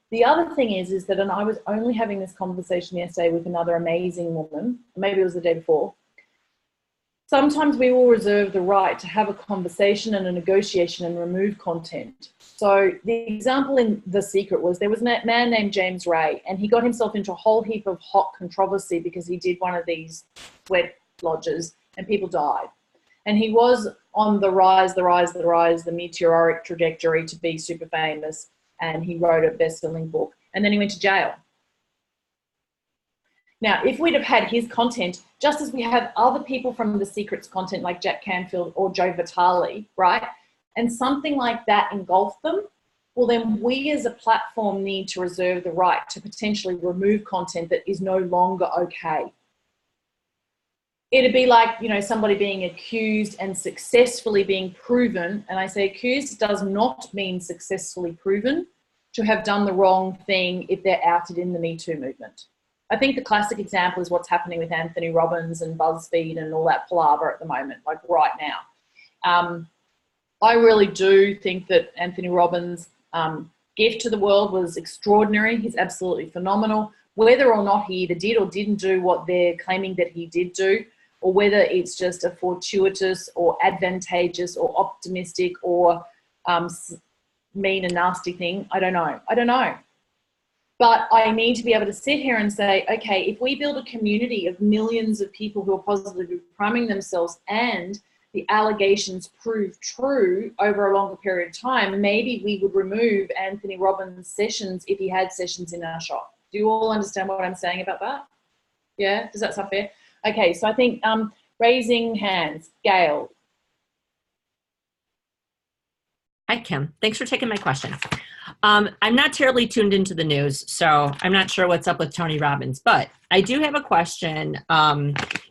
The other thing is that, and I was only having this conversation yesterday with another amazing woman, maybe it was the day before, sometimes we will reserve the right to have a conversation and a negotiation and remove content. So the example in The Secret was there was a man named James Ray, and he got himself into a whole heap of hot controversy because he did one of these sweat lodges and people died. And he was on the the meteoric trajectory to be super famous, and he wrote a best-selling book, and then he went to jail. Now, if we'd have had his content, just as we have other people from The Secret's content like Jack Canfield or Joe Vitale, right, and something like that engulfed them, well, then we as a platform need to reserve the right to potentially remove content that is no longer okay. It'd be like, you know, somebody being accused and successfully being proven, and I say accused does not mean successfully proven, to have done the wrong thing if they're outed in the Me Too movement. I think the classic example is what's happening with Anthony Robbins and BuzzFeed and all that palaver at the moment, like right now. I really do think that Anthony Robbins' gift to the world was extraordinary. He's absolutely phenomenal. Whether or not he either did or didn't do what they're claiming that he did do, or whether it's just a fortuitous or advantageous or optimistic or mean and nasty thing, I don't know. But I need to be able to sit here and say, okay, if we build a community of millions of people who are positively priming themselves and the allegations prove true over a longer period of time, maybe we would remove Anthony Robbins' sessions if he had sessions in our shop. Do you all understand what I'm saying about that? Yeah, does that sound fair? Okay, so I think raising hands, Gail. Hi, Kim. Thanks for taking my question. I'm not terribly tuned into the news, so I'm not sure what's up with Tony Robbins, but I do have a question.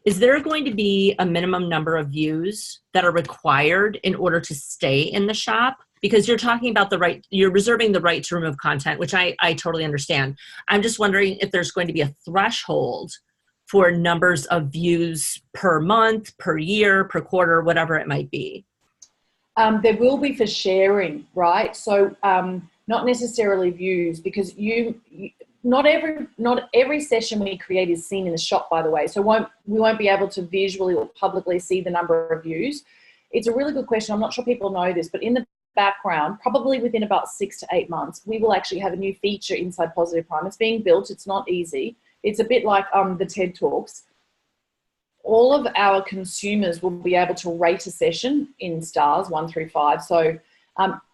Is there going to be a minimum number of views that are required in order to stay in the shop? Because you're talking about the right, you're reserving the right to remove content, which I totally understand. I'm just wondering if there's going to be a threshold for numbers of views per month, per year, per quarter, whatever it might be. There will be for sharing, right? So not necessarily views, because not every session we create is seen in the shop, by the way. So we won't be able to visually or publicly see the number of views. It's a really good question. I'm not sure people know this, but in the background, probably within about 6 to 8 months, we will actually have a new feature inside Positive Prime. It's being built. It's not easy. It's a bit like the TED Talks. All of our consumers will be able to rate a session in stars 1 through 5. So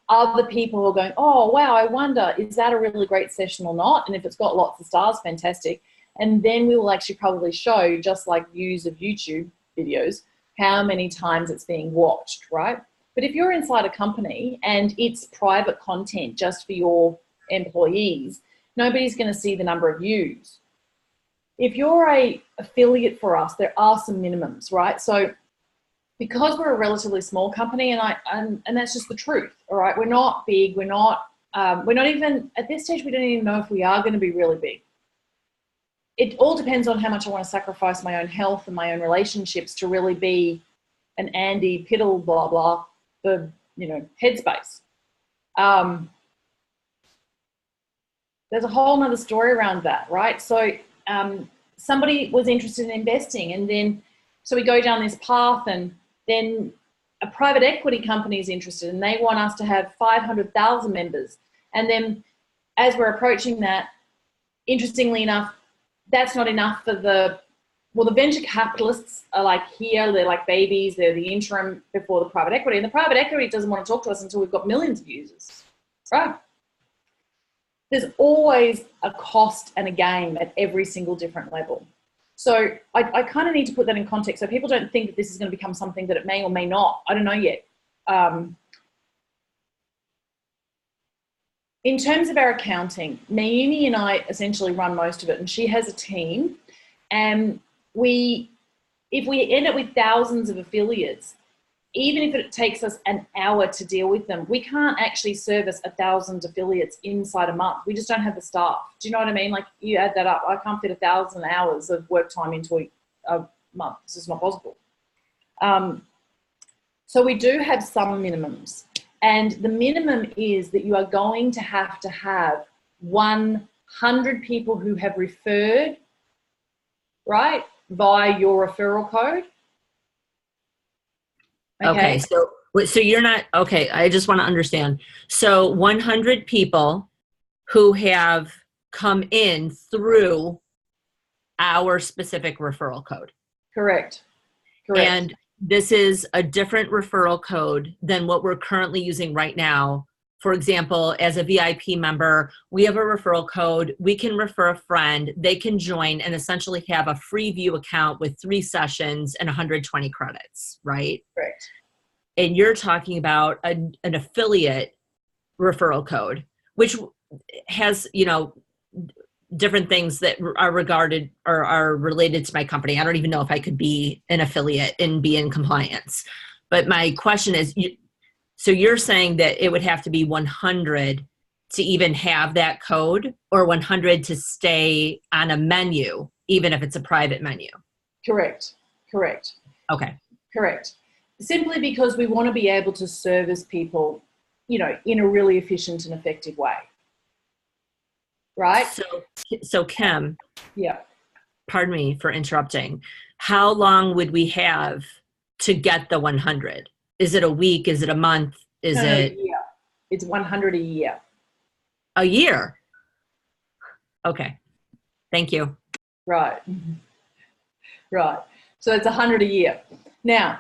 other people are going, oh, wow, I wonder, is that a really great session or not? And if it's got lots of stars, fantastic. And then we will actually probably show, just like views of YouTube videos, how many times it's being watched, right? But if you're inside a company and it's private content just for your employees, nobody's going to see the number of views. If you're a affiliate for us, there are some minimums, right? So because we're a relatively small company, and that's just the truth, all right? We're not big. We're not even, at this stage, we don't even know if we are going to be really big. It all depends on how much I want to sacrifice my own health and my own relationships to really be an Andy Piddle, blah, blah, the, headspace. There's a whole nother story around that, right? So somebody was interested in investing, and then so we go down this path, and then a private equity company is interested and they want us to have 500,000 members. And then as we're approaching that, interestingly enough, that's not enough for the venture capitalists are like here, they're like babies, they're the interim before the private equity, and the private equity doesn't want to talk to us until we've got millions of users, right? There's always a cost and a game at every single different level. So I kind of need to put that in context so people don't think that this is going to become something that it may or may not. I don't know yet. In terms of our accounting, Naomi and I essentially run most of it, and she has a team. And if we end up with thousands of affiliates, even if it takes us an hour to deal with them, we can't actually service 1,000 affiliates inside a month. We just don't have the staff. Do you know what I mean? Like, you add that up. I can't fit 1,000 hours of work time into a month. It's just not possible. So we do have some minimums. And the minimum is that you are going to have 100 people who have referred, right, via your referral code. Okay, so you're not, okay, I just want to understand. So 100 people who have come in through our specific referral code. Correct. And this is a different referral code than what we're currently using right now. For example, as a VIP member, we have a referral code. We can refer a friend. They can join and essentially have a free view account with 3 sessions and 120 credits, right? Correct. And you're talking about an affiliate referral code, which has, different things that are regarded or are related to my company. I don't even know if I could be an affiliate and be in compliance. But my question is, so you're saying that it would have to be 100 to even have that code, or 100 to stay on a menu, even if it's a private menu? Correct. Okay. Correct. Simply because we want to be able to service people, in a really efficient and effective way. Right? So Kim, yeah. Pardon me for interrupting. How long would we have to get the 100? Is it a week? Is it a month? Is it a year? It's 100 a year. A year? Okay. Thank you. Right. So it's 100 a year. Now,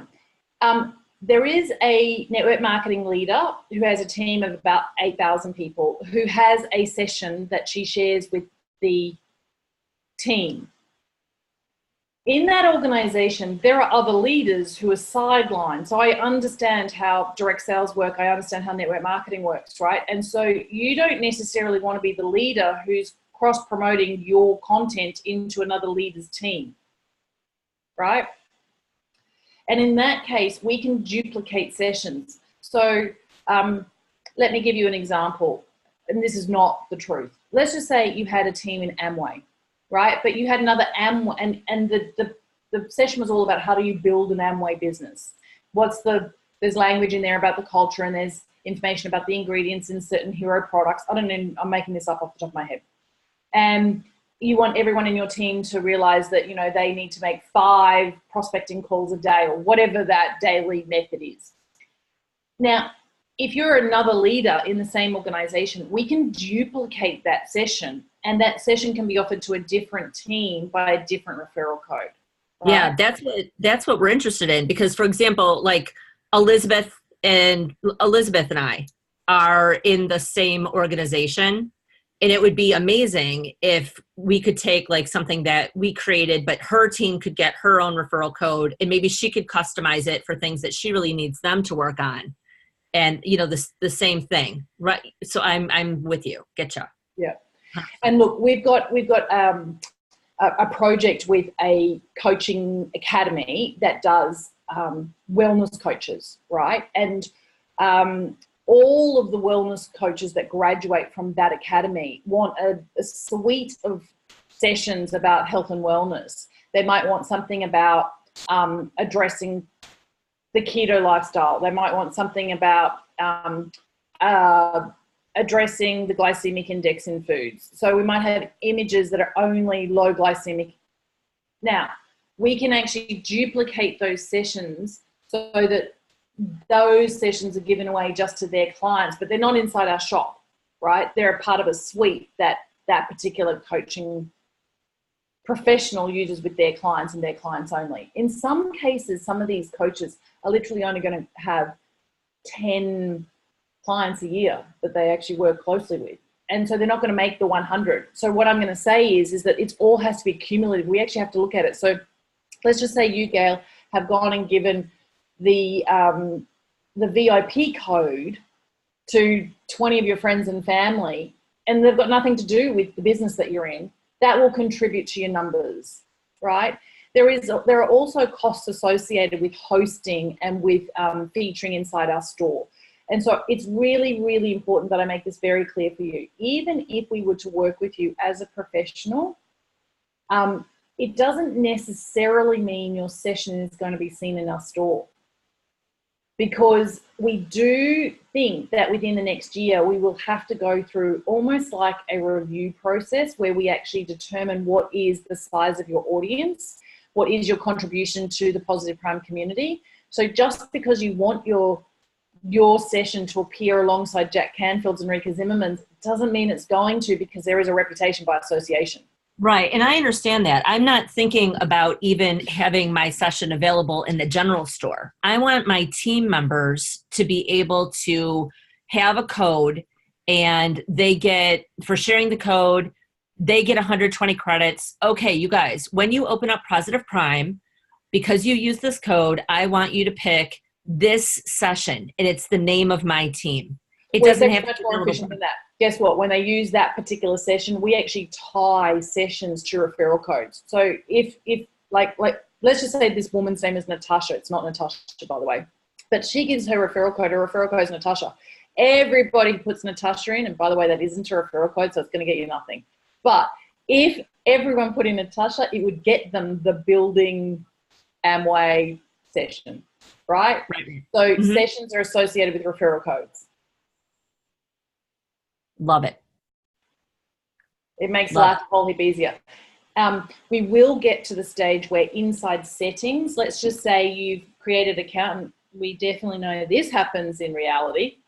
there is a network marketing leader who has a team of about 8,000 people who has a session that she shares with the team. In that organization, there are other leaders who are sidelined. So I understand how direct sales work. I understand how network marketing works, right? And so you don't necessarily want to be the leader who's cross-promoting your content into another leader's team, right? And in that case, we can duplicate sessions. So let me give you an example. And this is not the truth. Let's just say you had a team in Amway, right? But you had another Amway, and the session was all about how do you build an Amway business. There's language in there about the culture, and there's information about the ingredients in certain hero products. I don't know, I'm making this up off the top of my head. And you want everyone in your team to realize that, they need to make 5 prospecting calls a day, or whatever that daily method is. Now, if you're another leader in the same organization, we can duplicate that session, and that session can be offered to a different team by a different referral code. Yeah, Right? that's what we're interested in, because, for example, like Elizabeth and I are in the same organization. And it would be amazing if we could take like something that we created, but her team could get her own referral code, and maybe she could customize it for things that she really needs them to work on. And, the same thing, right? So I'm with you. Getcha. Yeah. And look, we've got a project with a coaching academy that does wellness coaches, right? And all of the wellness coaches that graduate from that academy want a suite of sessions about health and wellness. They might want something about addressing the keto lifestyle. They might want something about addressing the glycemic index in foods. So we might have images that are only low glycemic. Now, we can actually duplicate those sessions so that those sessions are given away just to their clients, but they're not inside our shop, right? They're a part of a suite that particular coaching professional uses with their clients and their clients only. In some cases, some of these coaches are literally only going to have 10 clients a year that they actually work closely with. And so they're not going to make the 100. So what I'm going to say is that it all has to be cumulative. We actually have to look at it. So let's just say you, Gail, have gone and given the VIP code to 20 of your friends and family, and they've got nothing to do with the business that you're in. That will contribute to your numbers, right? There are also costs associated with hosting and with featuring inside our store. And so it's really, really important that I make this very clear for you. Even if we were to work with you as a professional, it doesn't necessarily mean your session is going to be seen in our store. Because we do think that within the next year, we will have to go through almost like a review process where we actually determine what is the size of your audience, what is your contribution to the Positive Prime community. So just because you want your session to appear alongside Jack Canfield's and Rika Zimmerman's doesn't mean it's going to, because there is a reputation by association. Right. And I understand that. I'm not thinking about even having my session available in the general store. I want my team members to be able to have a code, and they get, for sharing the code, they get 120 credits. Okay, you guys, when you open up Positive Prime, because you use this code, I want you to pick this session, and it's the name of my team. It We're doesn't so have much to more be efficient than that. Guess what? When they use that particular session, we actually tie sessions to referral codes. So if like let's just say this woman's name is Natasha. It's not Natasha, by the way, but she gives her referral code. Her referral code is Natasha. Everybody puts Natasha in, and by the way, that isn't a referral code, so it's going to get you nothing. But if everyone put in Natasha, it would get them the building Amway session, right? So sessions are associated with referral codes. Love it. It makes life a whole heap easier. We will get to the stage where inside settings, let's just say you've created an account, and we definitely know this happens in reality.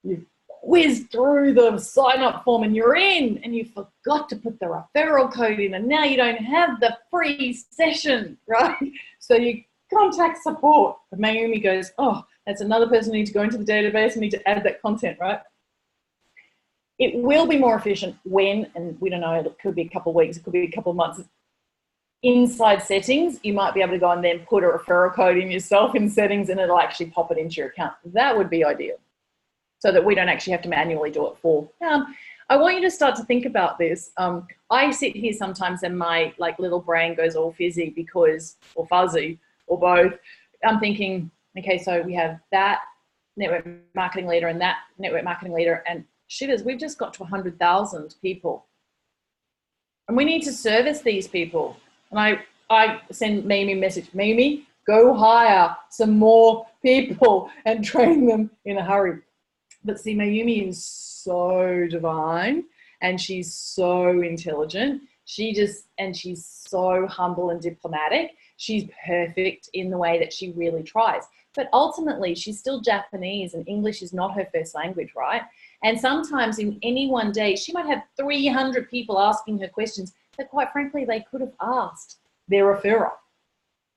You've whizzed through the sign-up form and you're in, and you forgot to put the referral code in, and now you don't have the free session, right? So you contact support. And Mayumi goes, oh, that's another person who needs to go into the database and need to add that content, right? It will be more efficient when, and we don't know, it could be a couple of weeks, it could be a couple of months. Inside settings, you might be able to go and then put a referral code in yourself in settings, and it'll actually pop it into your account. That would be ideal, so that we don't actually have to manually do it for. I want you to start to think about this. I sit here sometimes and my little brain goes all fizzy because, or fuzzy, or both. I'm thinking, okay, so we have that network marketing leader and that network marketing leader, and shitters, we've just got to 100,000 people. And we need to service these people. And I send Mimi a message, Mimi, go hire some more people and train them in a hurry. But see, Mayumi is so divine and she's so intelligent. She's so humble and diplomatic. She's perfect in the way that she really tries. But ultimately, she's still Japanese and English is not her first language, right? And sometimes in any one day, she might have 300 people asking her questions that quite frankly, they could have asked their referrer,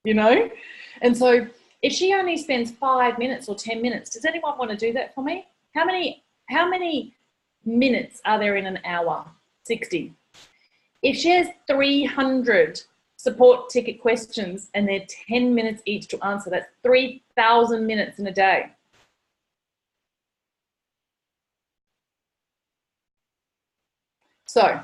you know? And so if she only spends 5 minutes or 10 minutes, does anyone want to do that for me? How many minutes are there in an hour? 60. If she has 300 support ticket questions and they're 10 minutes each to answer, that's 3,000 minutes in a day. So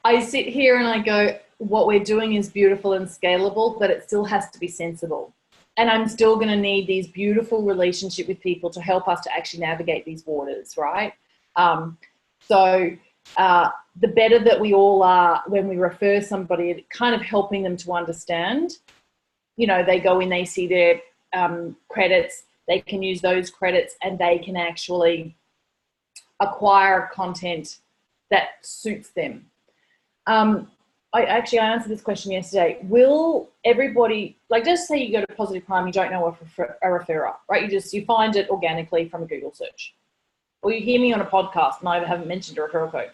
I sit here and I go, what we're doing is beautiful and scalable, but it still has to be sensible. And I'm still going to need these beautiful relationships with people to help us to actually navigate these waters, right? The better that we all are when we refer somebody, kind of helping them to understand, you know, they go in, they see their credits, they can use those credits and they can actually acquire content that suits them. I answered this question yesterday. Will everybody, just say you go to PositivePrime, you don't know a referrer, right? You find it organically from a Google search. Or you hear me on a podcast and I haven't mentioned a referral code.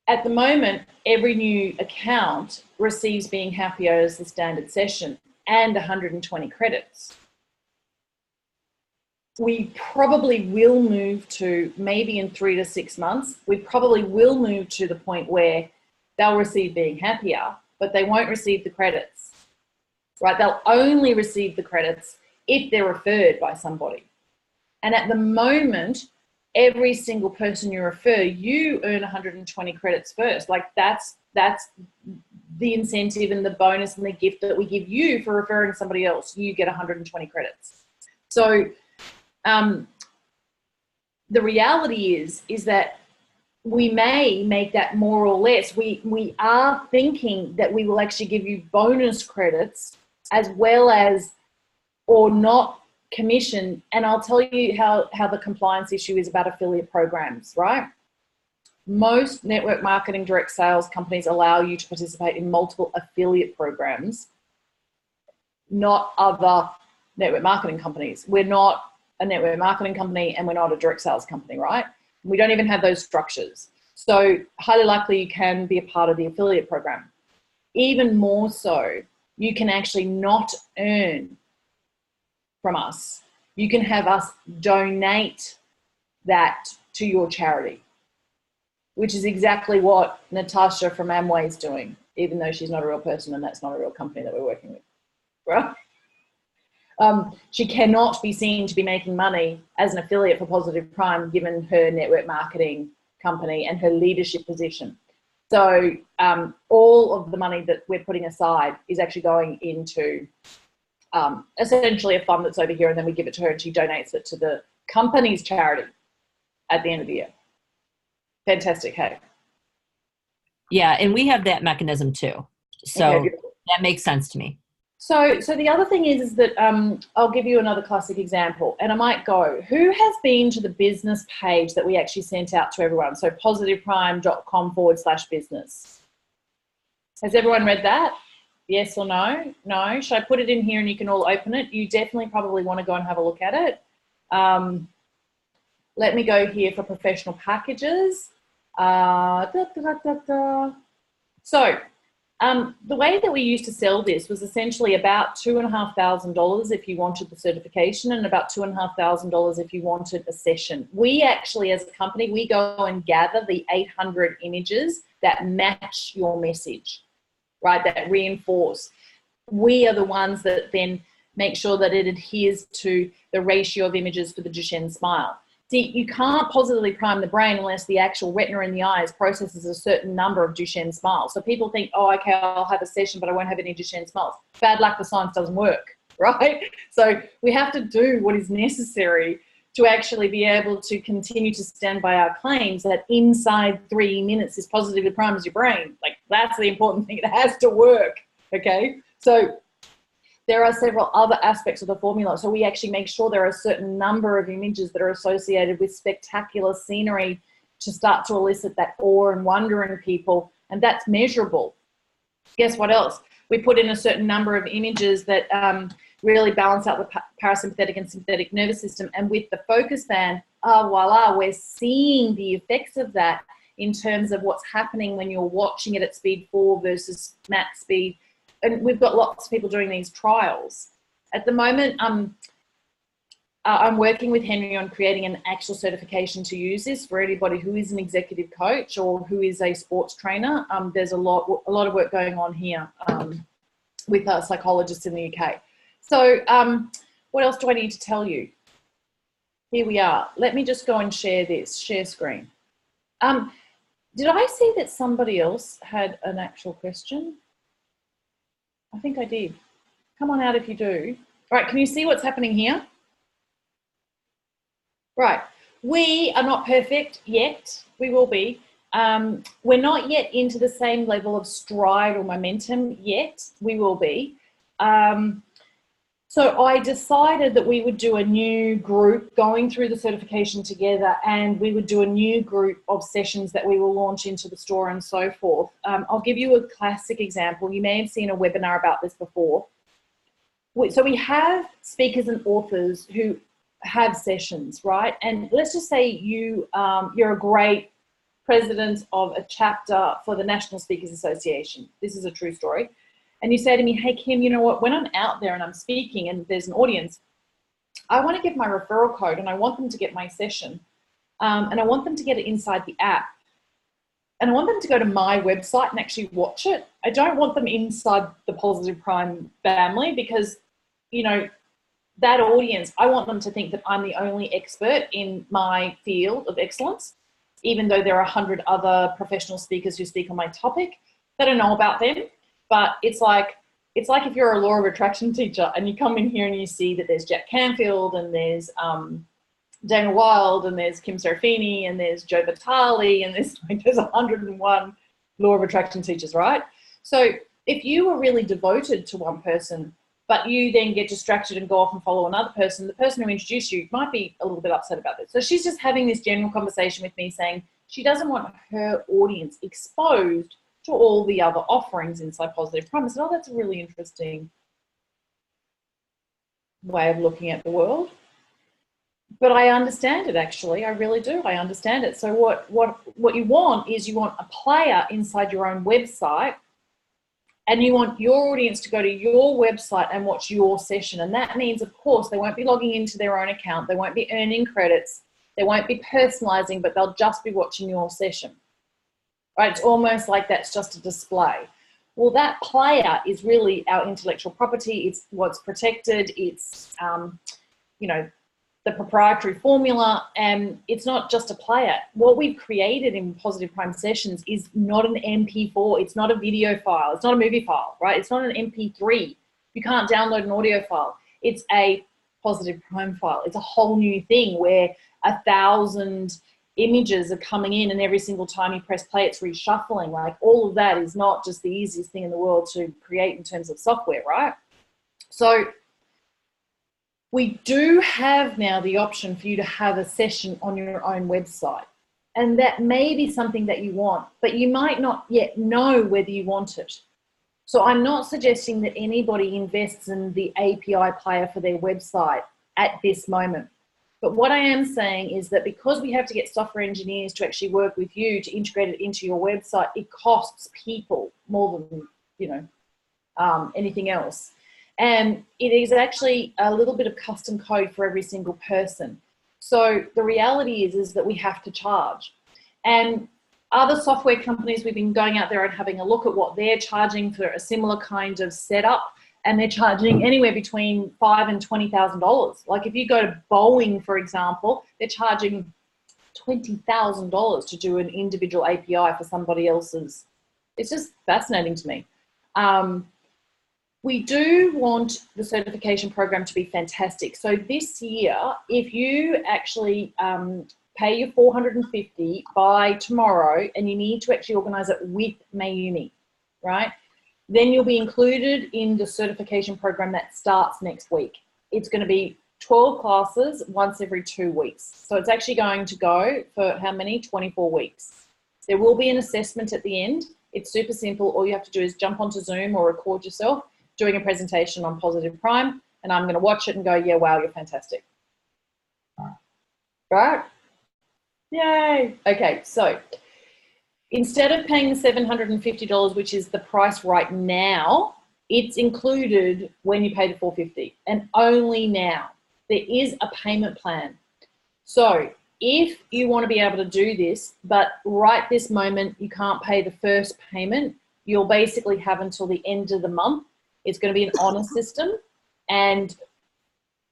At the moment, every new account receives being happier as the standard session and 120 credits. We probably will move to, maybe in 3 to 6 months, we probably will move to the point where they'll receive being happier, but they won't receive the credits, right? They'll only receive the credits if they're referred by somebody. And at the moment, every single person you refer, you earn 120 credits first. That's the incentive and the bonus and the gift that we give you for referring somebody else. You get 120 credits. So the reality is that we may make that more or less. We are thinking that we will actually give you bonus credits as well as, or not, commission. And I'll tell you how the compliance issue is about affiliate programs, right? Most network marketing direct sales companies allow you to participate in multiple affiliate programs, not other network marketing companies. We're not a network marketing company and we're not a direct sales company, right? We don't even have those structures. So highly likely you can be a part of the affiliate program. Even more so, you can actually not earn from us. You can have us donate that to your charity, which is exactly what Natasha from Amway is doing, even though she's not a real person and that's not a real company that we're working with, right? She cannot be seen to be making money as an affiliate for Positive Prime, given her network marketing company and her leadership position. So all of the money that we're putting aside is actually going into essentially a fund that's over here, and then we give it to her and she donates it to the company's charity at the end of the year. Fantastic, hey? Yeah, and we have that mechanism too. So Okay, that makes sense to me. So the other thing is that I'll give you another classic example, and I might go, who has been to the business page that we actually sent out to everyone? So positiveprime.com/business. Has everyone read that? Yes or no? No? Should I put it in here and you can all open it? You definitely probably want to go and have a look at it. Let me go here for professional packages. So the way that we used to sell this was essentially about $2,500 if you wanted the certification, and about $2,500 if you wanted a session. We actually, as a company, we go and gather the 800 images that match your message, right, that reinforce. We are the ones that then make sure that it adheres to the ratio of images for the Duchenne smile. See, you can't positively prime the brain unless the actual retina in the eyes processes a certain number of Duchenne smiles. So people think, oh, okay, I'll have a session, but I won't have any Duchenne smiles. Bad luck, the science doesn't work, right? So we have to do what is necessary to actually be able to continue to stand by our claims that inside 3 minutes is positively primes your brain. Like, that's the important thing. It has to work, okay? So there are several other aspects of the formula. So we actually make sure there are a certain number of images that are associated with spectacular scenery to start to elicit that awe and wonder in people, and that's measurable. Guess what else? We put in a certain number of images that really balance out the parasympathetic and sympathetic nervous system, and with the focus band, voila, we're seeing the effects of that in terms of what's happening when you're watching it at speed 4 versus max speed. And we've got lots of people doing these trials. At the moment, I'm working with Henry on creating an actual certification to use this for anybody who is an executive coach or who is a sports trainer. There's a lot of work going on here with psychologists in the UK. So what else do I need to tell you? Here we are. Let me just go and share this, share screen. Did I see that somebody else had an actual question? I think I did. Come on out if you do. All right, can you see what's happening here? Right, we are not perfect yet. We will be. We're not yet into the same level of stride or momentum yet. We will be. So I decided that we would do a new group going through the certification together, and we would do a new group of sessions that we will launch into the store and so forth. I'll give you a classic example. You may have seen a webinar about this before. So we have speakers and authors who have sessions, right? And let's just say you're a great president of a chapter for the National Speakers Association. This is a true story. And you say to me, hey, Kim, you know what, when I'm out there and I'm speaking and there's an audience, I want to give my referral code and I want them to get my session and I want them to get it inside the app. And I want them to go to my website and actually watch it. I don't want them inside the Positive Prime family because, you know, that audience, I want them to think that I'm the only expert in my field of excellence, even though there are 100 other professional speakers who speak on my topic. They don't know about them. But it's like if you're a law of attraction teacher and you come in here and you see that there's Jack Canfield and there's Dana Wilde and there's Kim Serafini and there's Joe Vitale and there's 101 law of attraction teachers, right? So if you were really devoted to one person, but you then get distracted and go off and follow another person, the person who introduced you might be a little bit upset about this. So she's just having this general conversation with me saying she doesn't want her audience exposed to all the other offerings inside Positive Prime. I said, oh, that's a really interesting way of looking at the world. But I understand it, actually. I really do. I understand it. So what you want is you want a player inside your own website, and you want your audience to go to your website and watch your session. And that means, of course, they won't be logging into their own account. They won't be earning credits. They won't be personalizing, but they'll just be watching your session. Right, it's almost like that's just a display. Well, that player is really our intellectual property. It's what's protected. It's, you know, the proprietary formula, and it's not just a player. What we've created in PositivePrime sessions is not an MP4. It's not a video file. It's not a movie file, right? It's not an MP3. You can't download an audio file. It's a PositivePrime file. It's a whole new thing where 1,000 images are coming in, and every single time you press play, it's reshuffling. Like, all of that is not just the easiest thing in the world to create in terms of software, right? So we do have now the option for you to have a session on your own website. And that may be something that you want, but you might not yet know whether you want it. So I'm not suggesting that anybody invests in the API player for their website at this moment. But what I am saying is that because we have to get software engineers to actually work with you to integrate it into your website, it costs people more than, you know, anything else. And it is actually a little bit of custom code for every single person. So the reality is that we have to charge. And other software companies, we've been going out there and having a look at what they're charging for a similar kind of setup, and they're charging anywhere between $5,000 and $20,000. Like if you go to Boeing, for example, they're charging $20,000 to do an individual API for somebody else's. It's just fascinating to me. We do want the certification program to be fantastic. So this year, if you actually pay your $450 by tomorrow, and you need to actually organise it with Mayumi, right? Then you'll be included in the certification program that starts next week. It's going to be 12 classes once every 2 weeks. So it's actually going to go for how many? 24 weeks. There will be an assessment at the end. It's super simple. All you have to do is jump onto Zoom or record yourself doing a presentation on PositivePrime, and I'm going to watch it and go, yeah, wow, you're fantastic. Right? Yay. Okay, so instead of paying the $750, which is the price right now, it's included when you pay the $450, and only now. There is a payment plan. So if you want to be able to do this, but right this moment you can't pay the first payment, you'll basically have until the end of the month. It's going to be an honor system, and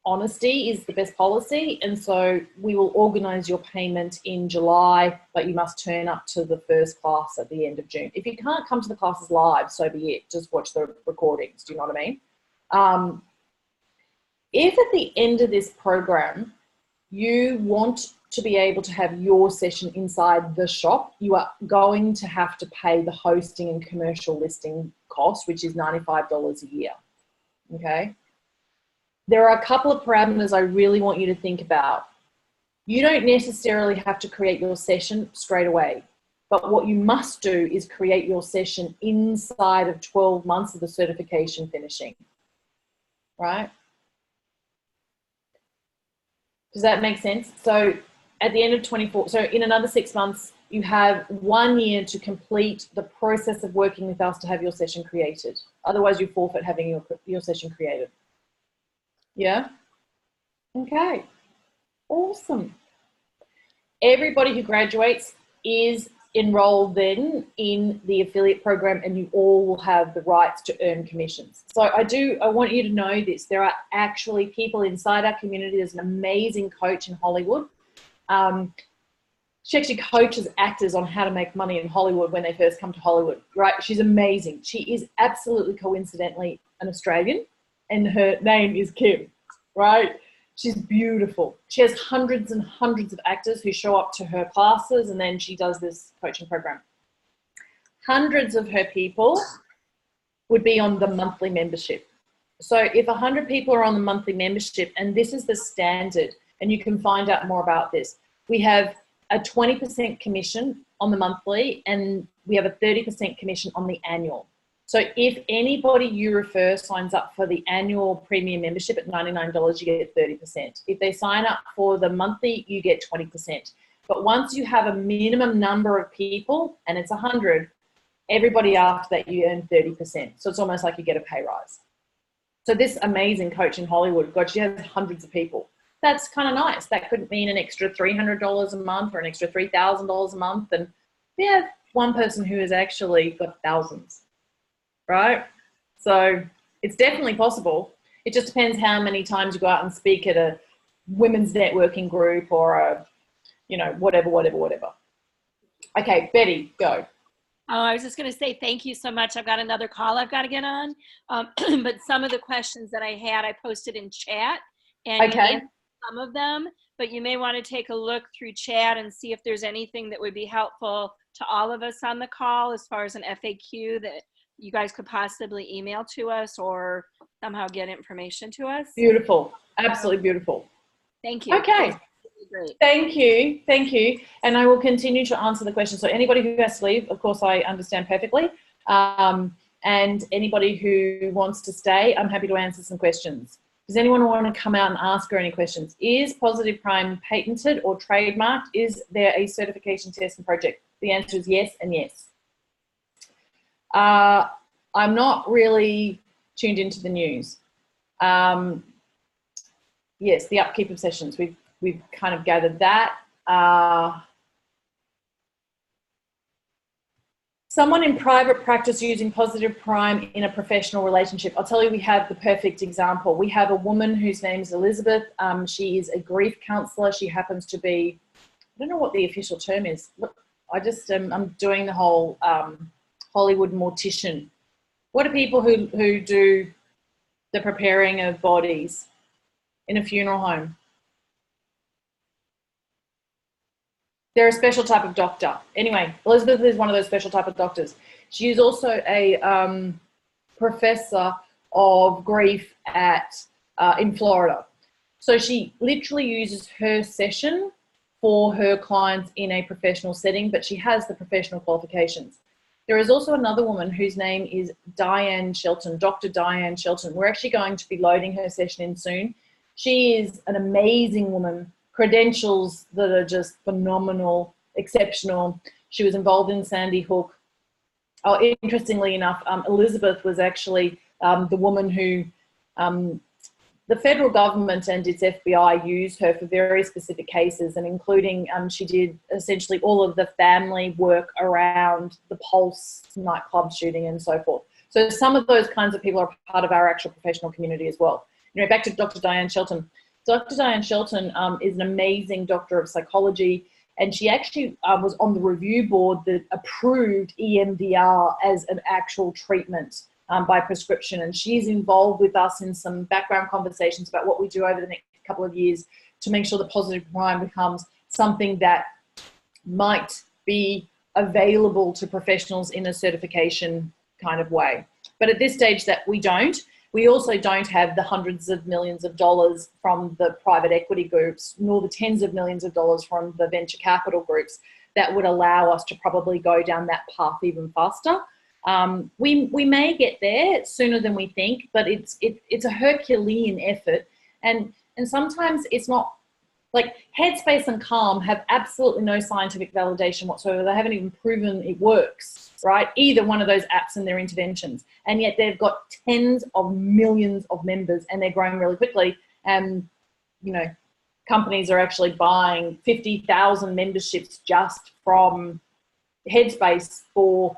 honesty is the best policy. And so we will organize your payment in July, but you must turn up to the first class at the end of June. If you can't come to the classes live, so be it. Just watch the recordings. Do you know what I mean? If at the end of this program, you want to be able to have your session inside the shop, you are going to have to pay the hosting and commercial listing cost, which is $95 a year, okay? There are a couple of parameters I really want you to think about. You don't necessarily have to create your session straight away, but what you must do is create your session inside of 12 months of the certification finishing, right? Does that make sense? So at the end of 24, so in another 6 months, you have 1 year to complete the process of working with us to have your session created. Otherwise, you forfeit having your session created. Yeah? Okay. Awesome. Everybody who graduates is enrolled then in the affiliate program, and you all will have the rights to earn commissions. So I want you to know this. There are actually people inside our community. There's an amazing coach in Hollywood. She actually coaches actors on how to make money in Hollywood when they first come to Hollywood, right? She's amazing. She is absolutely coincidentally an Australian, and her name is Kim, right? She's beautiful. She has hundreds and hundreds of actors who show up to her classes, and then she does this coaching program. Hundreds of her people would be on the monthly membership. So if 100 people are on the monthly membership, and this is the standard, and you can find out more about this, we have a 20% commission on the monthly, and we have a 30% commission on the annual. So if anybody you refer signs up for the annual premium membership at $99, you get 30%. If they sign up for the monthly, you get 20%. But once you have a minimum number of people, and it's 100, everybody after that, you earn 30%. So it's almost like you get a pay rise. So this amazing coach in Hollywood, God, she has hundreds of people. That's kind of nice. That could mean an extra $300 a month or an extra $3,000 a month. And we have one person who has actually got thousands. right? So it's definitely possible. It just depends how many times you go out and speak at a women's networking group or a, you know, whatever. Okay, Betty, go. Oh, I was just going to say thank you so much. I've got another call I've got to get on. But some of the questions that I had, I posted in chat, and you Okay. answered some of them. But you may want to take a look through chat and see if there's anything that would be helpful to all of us on the call as far as an FAQ that you guys could possibly email to us or somehow get information to us. Beautiful. Absolutely beautiful. Thank you. Okay. Great. Thank you. And I will continue to answer the questions. So anybody who has to leave, of course, I understand perfectly. And anybody who wants to stay, I'm happy to answer some questions. Does anyone want to come out and ask her any questions? Is PositivePrime patented or trademarked? Is there a certification test and project? The answer is yes and yes. I'm not really tuned into the news. Yes, the upkeep of sessions. We've kind of gathered that. Someone in private practice using PositivePrime in a professional relationship. I'll tell you, we have the perfect example. We have a woman whose name is Elizabeth. She is a grief counsellor. She happens to be, I don't know what the official term is. Look, I'm doing the whole Hollywood mortician. What are people who do the preparing of bodies in a funeral home? They're a special type of doctor. Anyway, Elizabeth is one of those special type of doctors. She is also a professor of grief in Florida. So she literally uses her session for her clients in a professional setting, but she has the professional qualifications. There is also another woman whose name is Diane Shelton, Dr. Diane Shelton. We're actually going to be loading her session in soon. She is an amazing woman, credentials that are just phenomenal, exceptional. She was involved in Sandy Hook. Oh, interestingly enough, Elizabeth was actually the woman who the federal government and its FBI used her for very specific cases, and including she did essentially all of the family work around the Pulse nightclub shooting and so forth. So some of those kinds of people are part of our actual professional community as well. You know, back to Dr. Diane Shelton. Dr. Diane Shelton is an amazing doctor of psychology, and she actually was on the review board that approved EMDR as an actual treatment by prescription, and she's involved with us in some background conversations about what we do over the next couple of years to make sure that PositivePrime becomes something that might be available to professionals in a certification kind of way. But at this stage that we don't. We also don't have the hundreds of millions of dollars from the private equity groups, nor the tens of millions of dollars from the venture capital groups that would allow us to probably go down that path even faster. We may get there sooner than we think, but it's a Herculean effort, and sometimes it's not. Like Headspace and Calm have absolutely no scientific validation whatsoever. They haven't even proven it works, right? Either one of those apps and their interventions. And yet they've got tens of millions of members and they're growing really quickly. And, you know, companies are actually buying 50,000 memberships just from Headspace for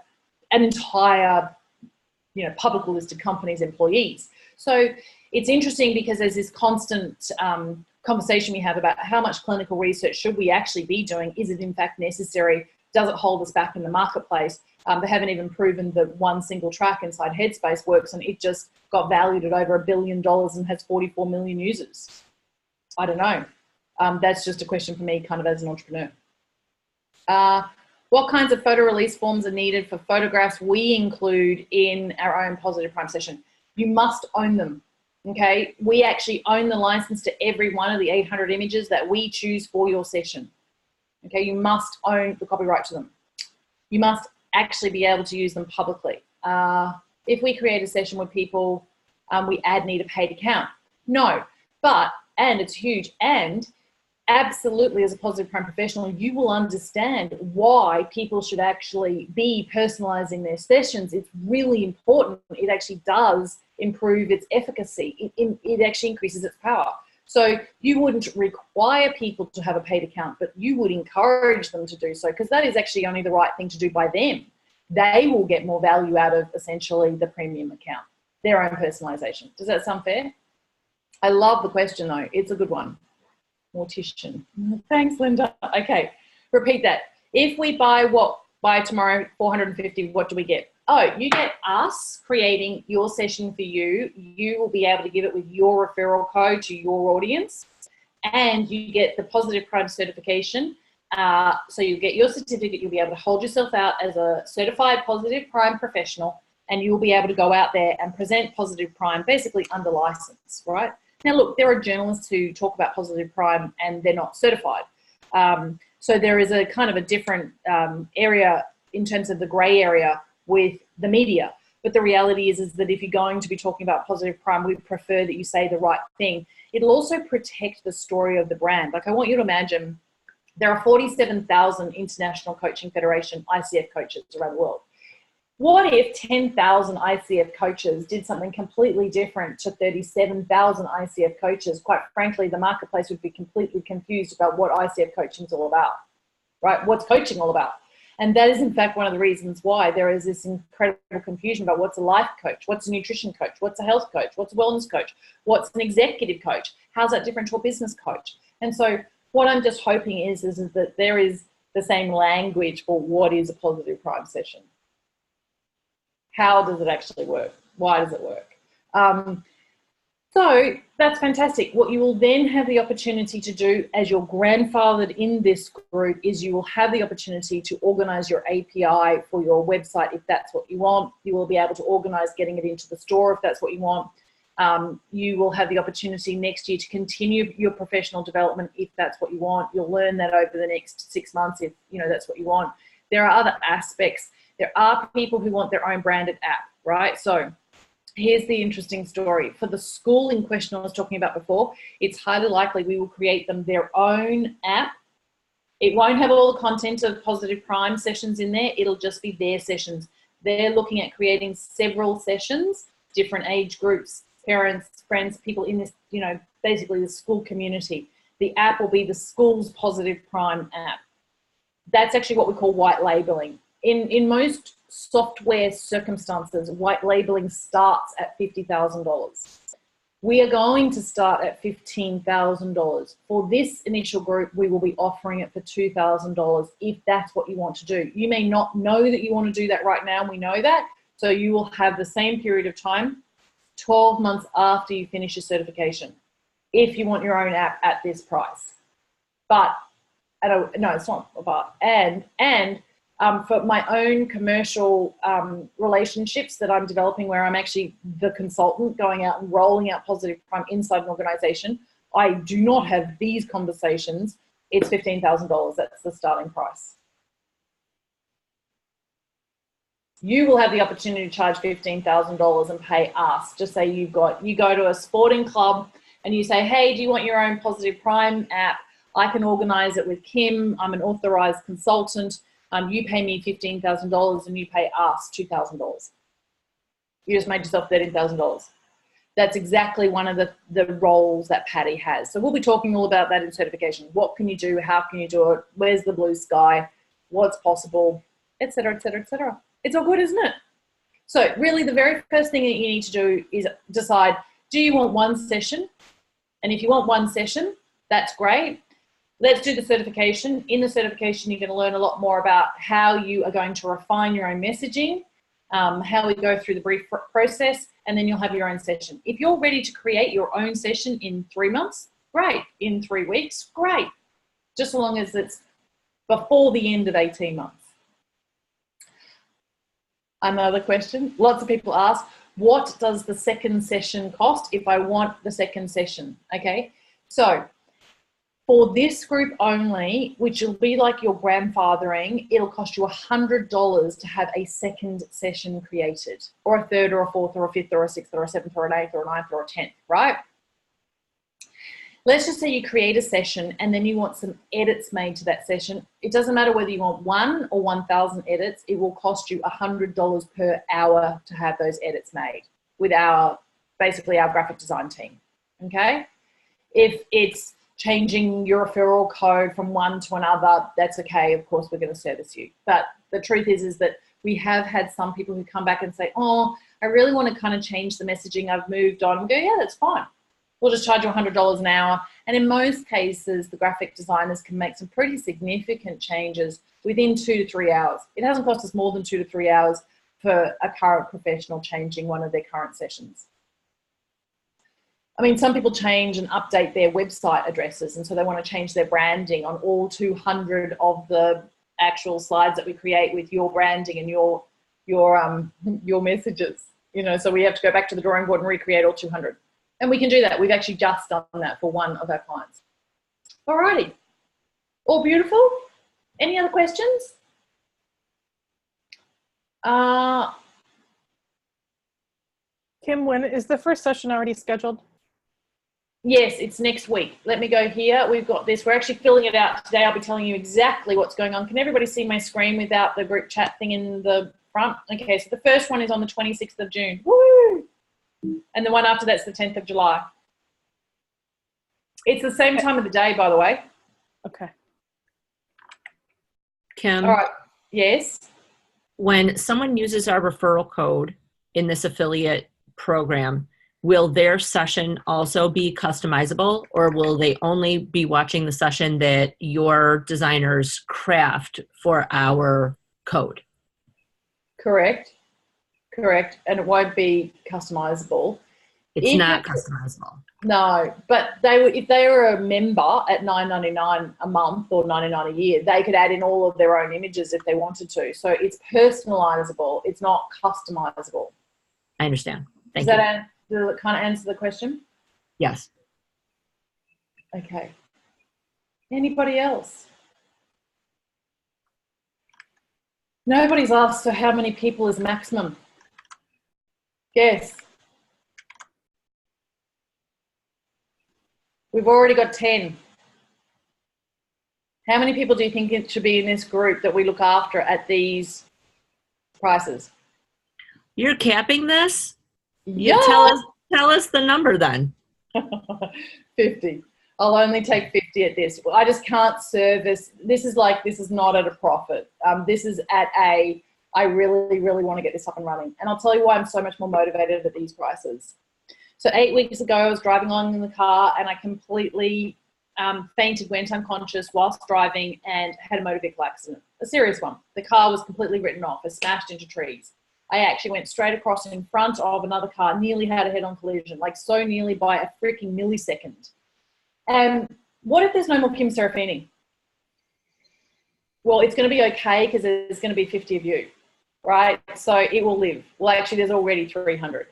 an entire, you know, publicly listed company's employees. So it's interesting because there's this constant conversation we have about how much clinical research should we actually be doing? Is it in fact necessary? Does it hold us back in the marketplace? They haven't even proven that one single track inside Headspace works, and it just got valued at over $1 billion and has 44 million users. I don't know. That's just a question for me kind of as an entrepreneur. What kinds of photo release forms are needed for photographs we include in our own PositivePrime session? You must own them. Okay, we actually own the license to every one of the 800 images that we choose for your session. Okay, you must own the copyright to them. You must actually be able to use them publicly. If we create a session with people, we need a paid account. No, but, and it's huge, and absolutely as a PositivePrime professional, you will understand why people should actually be personalizing their sessions. It's really important. It actually does improve its efficacy. It actually increases its power. So you wouldn't require people to have a paid account, but you would encourage them to do so, because that is actually only the right thing to do by them. they will get more value out of essentially the premium account, their own personalization. Does that sound fair? I love the question though. It's a good one. Mortician. Thanks, Linda. Okay, repeat that. If we buy tomorrow, 450, what do we get? Oh, you get us creating your session for you. You will be able to give it with your referral code to your audience, and you get the Positive Prime certification. So you get your certificate. You'll be able to hold yourself out as a certified Positive Prime professional, and you'll be able to go out there and present Positive Prime basically under license, right? Now, look, there are journalists who talk about Positive Prime and they're not certified. So there is a kind of a different area in terms of the grey area with the media. But the reality is that if you're going to be talking about Positive Prime, we prefer that you say the right thing. It'll also protect the story of the brand. Like, I want you to imagine there are 47,000 International Coaching Federation ICF coaches around the world. What if 10,000 ICF coaches did something completely different to 37,000 ICF coaches? Quite frankly, the marketplace would be completely confused about what ICF coaching is all about, right? What's coaching all about? And that is, in fact, one of the reasons why there is this incredible confusion about what's a life coach, what's a nutrition coach, what's a health coach, what's a wellness coach, what's an executive coach, how's that different to a business coach? And so what I'm just hoping is that there is the same language for what is a Positive Prime session. How does it actually work? Why does it work? So that's fantastic. What you will then have the opportunity to do as you're grandfathered in this group is you will have the opportunity to organize your API for your website if that's what you want. You will be able to organize getting it into the store if that's what you want. You will have the opportunity next year to continue your professional development if that's what you want. You'll learn that over the next 6 months if that's what you want. There are other aspects. There are people who want their own branded app, right? So here's the interesting story. For the school in question I was talking about before, it's highly likely we will create them their own app. It won't have all the content of Positive Prime sessions in there. It'll just be their sessions. They're looking at creating several sessions, different age groups, parents, friends, people in this, basically the school community. The app will be the school's Positive Prime app. That's actually what we call white labeling. In most software circumstances, white labeling starts at $50,000. We are going to start at $15,000. For this initial group, we will be offering it for $2,000 if that's what you want to do. You may not know that you want to do that right now. We know that. So you will have the same period of time, 12 months after you finish your certification, if you want your own app at this price. But, no, it's not about, for my own commercial relationships that I'm developing where I'm actually the consultant going out and rolling out Positive Prime inside an organization, I do not have these conversations. It's $15,000. That's the starting price. You will have the opportunity to charge $15,000 and pay us. Just say you go to a sporting club and you say, hey, do you want your own Positive Prime app? I can organize it with Kim. I'm an authorized consultant. You pay me $15,000 and you pay us $2,000. You just made yourself $13,000. That's exactly one of the roles that Patty has. So we'll be talking all about that in certification. What can you do? How can you do it? Where's the blue sky? What's possible? Et cetera, et cetera, et cetera. It's all good, isn't it? So really the very first thing that you need to do is decide, do you want one session? And if you want one session, that's great. Let's do the certification. In the certification, you're going to learn a lot more about how you are going to refine your own messaging, how we go through the brief process, and then you'll have your own session. If you're ready to create your own session in 3 months, great. In 3 weeks, great. Just as long as it's before the end of 18 months. Another question. Lots of people ask, what does the second session cost if I want the second session? Okay, so for this group only, which will be like your grandfathering, it'll cost you $100 to have a second session created, or a third, or a fourth, or a fifth, or a sixth, or a seventh, or an eighth, or a ninth, or a 10th, right? Let's just say you create a session and then you want some edits made to that session. It doesn't matter whether you want 1 or 1,000 edits. It will cost you $100 per hour to have those edits made with basically our graphic design team, okay? If it's changing your referral code from one to another, that's okay. Of course, we're going to service you. But the truth is that we have had some people who come back and say, oh, I really want to kind of change the messaging. I've moved on. We go, yeah, that's fine. We'll just charge you $100 an hour. And in most cases, the graphic designers can make some pretty significant changes within 2 to 3 hours. It hasn't cost us more than 2 to 3 hours for a current professional changing one of their current sessions. I mean, some people change and update their website addresses, and so they want to change their branding on all 200 of the actual slides that we create with your branding and your messages. You know, so we have to go back to the drawing board and recreate all 200. And we can do that. We've actually just done that for one of our clients. Alrighty. All beautiful? Any other questions? Kim, when is the first session already scheduled? Yes, it's next week. Let me go here. We've got this. We're actually filling it out today. I'll be telling you exactly what's going on. Can everybody see my screen without the group chat thing in the front? Okay, so the first one is on the 26th of June. Woo! And the one after that's the 10th of July. It's the same time of the day, by the way. Okay. Kim, All right. Yes. when someone uses our referral code in this affiliate program, will their session also be customizable, or will they only be watching the session that your designers craft for our code? Correct. Correct. And it won't be customizable. It's not customizable. No, but they would, if they were a member at $9.99 a month or $99 a year, they could add in all of their own images if they wanted to. So it's personalizable. It's not customizable. I understand. Thank Does you. that kind of answer the question? Yes. Okay. Anybody else? Nobody's asked for how many people is maximum. Guess. We've already got 10. How many people do you think it should be in this group that we look after at these prices? You're capping this? Yeah. You tell us the number then. 50. I'll only take 50 at this. I just can't service. This is not at a profit. This is at a, I really, really want to get this up and running. And I'll tell you why I'm so much more motivated at these prices. So 8 weeks ago, I was driving along in the car and I completely fainted, went unconscious whilst driving, and had a motor vehicle accident, a serious one. The car was completely written off, it smashed into trees. I actually went straight across in front of another car, nearly had a head-on collision, like so nearly by a freaking millisecond. And what if there's no more Kim Serafini? Well, it's going to be okay because there's going to be 50 of you, right? So it will live. Well, actually, there's already 300.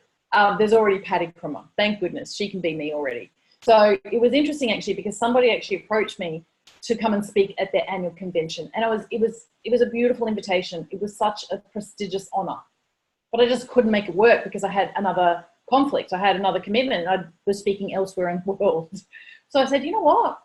There's already Patty Krummer. Thank goodness. She can be me already. So it was interesting, actually, because somebody actually approached me to come and speak at their annual convention. And it was a beautiful invitation. It was such a prestigious honor. But I just couldn't make it work because I had another conflict. I had another commitment. I was speaking elsewhere in the world. So I said, you know what?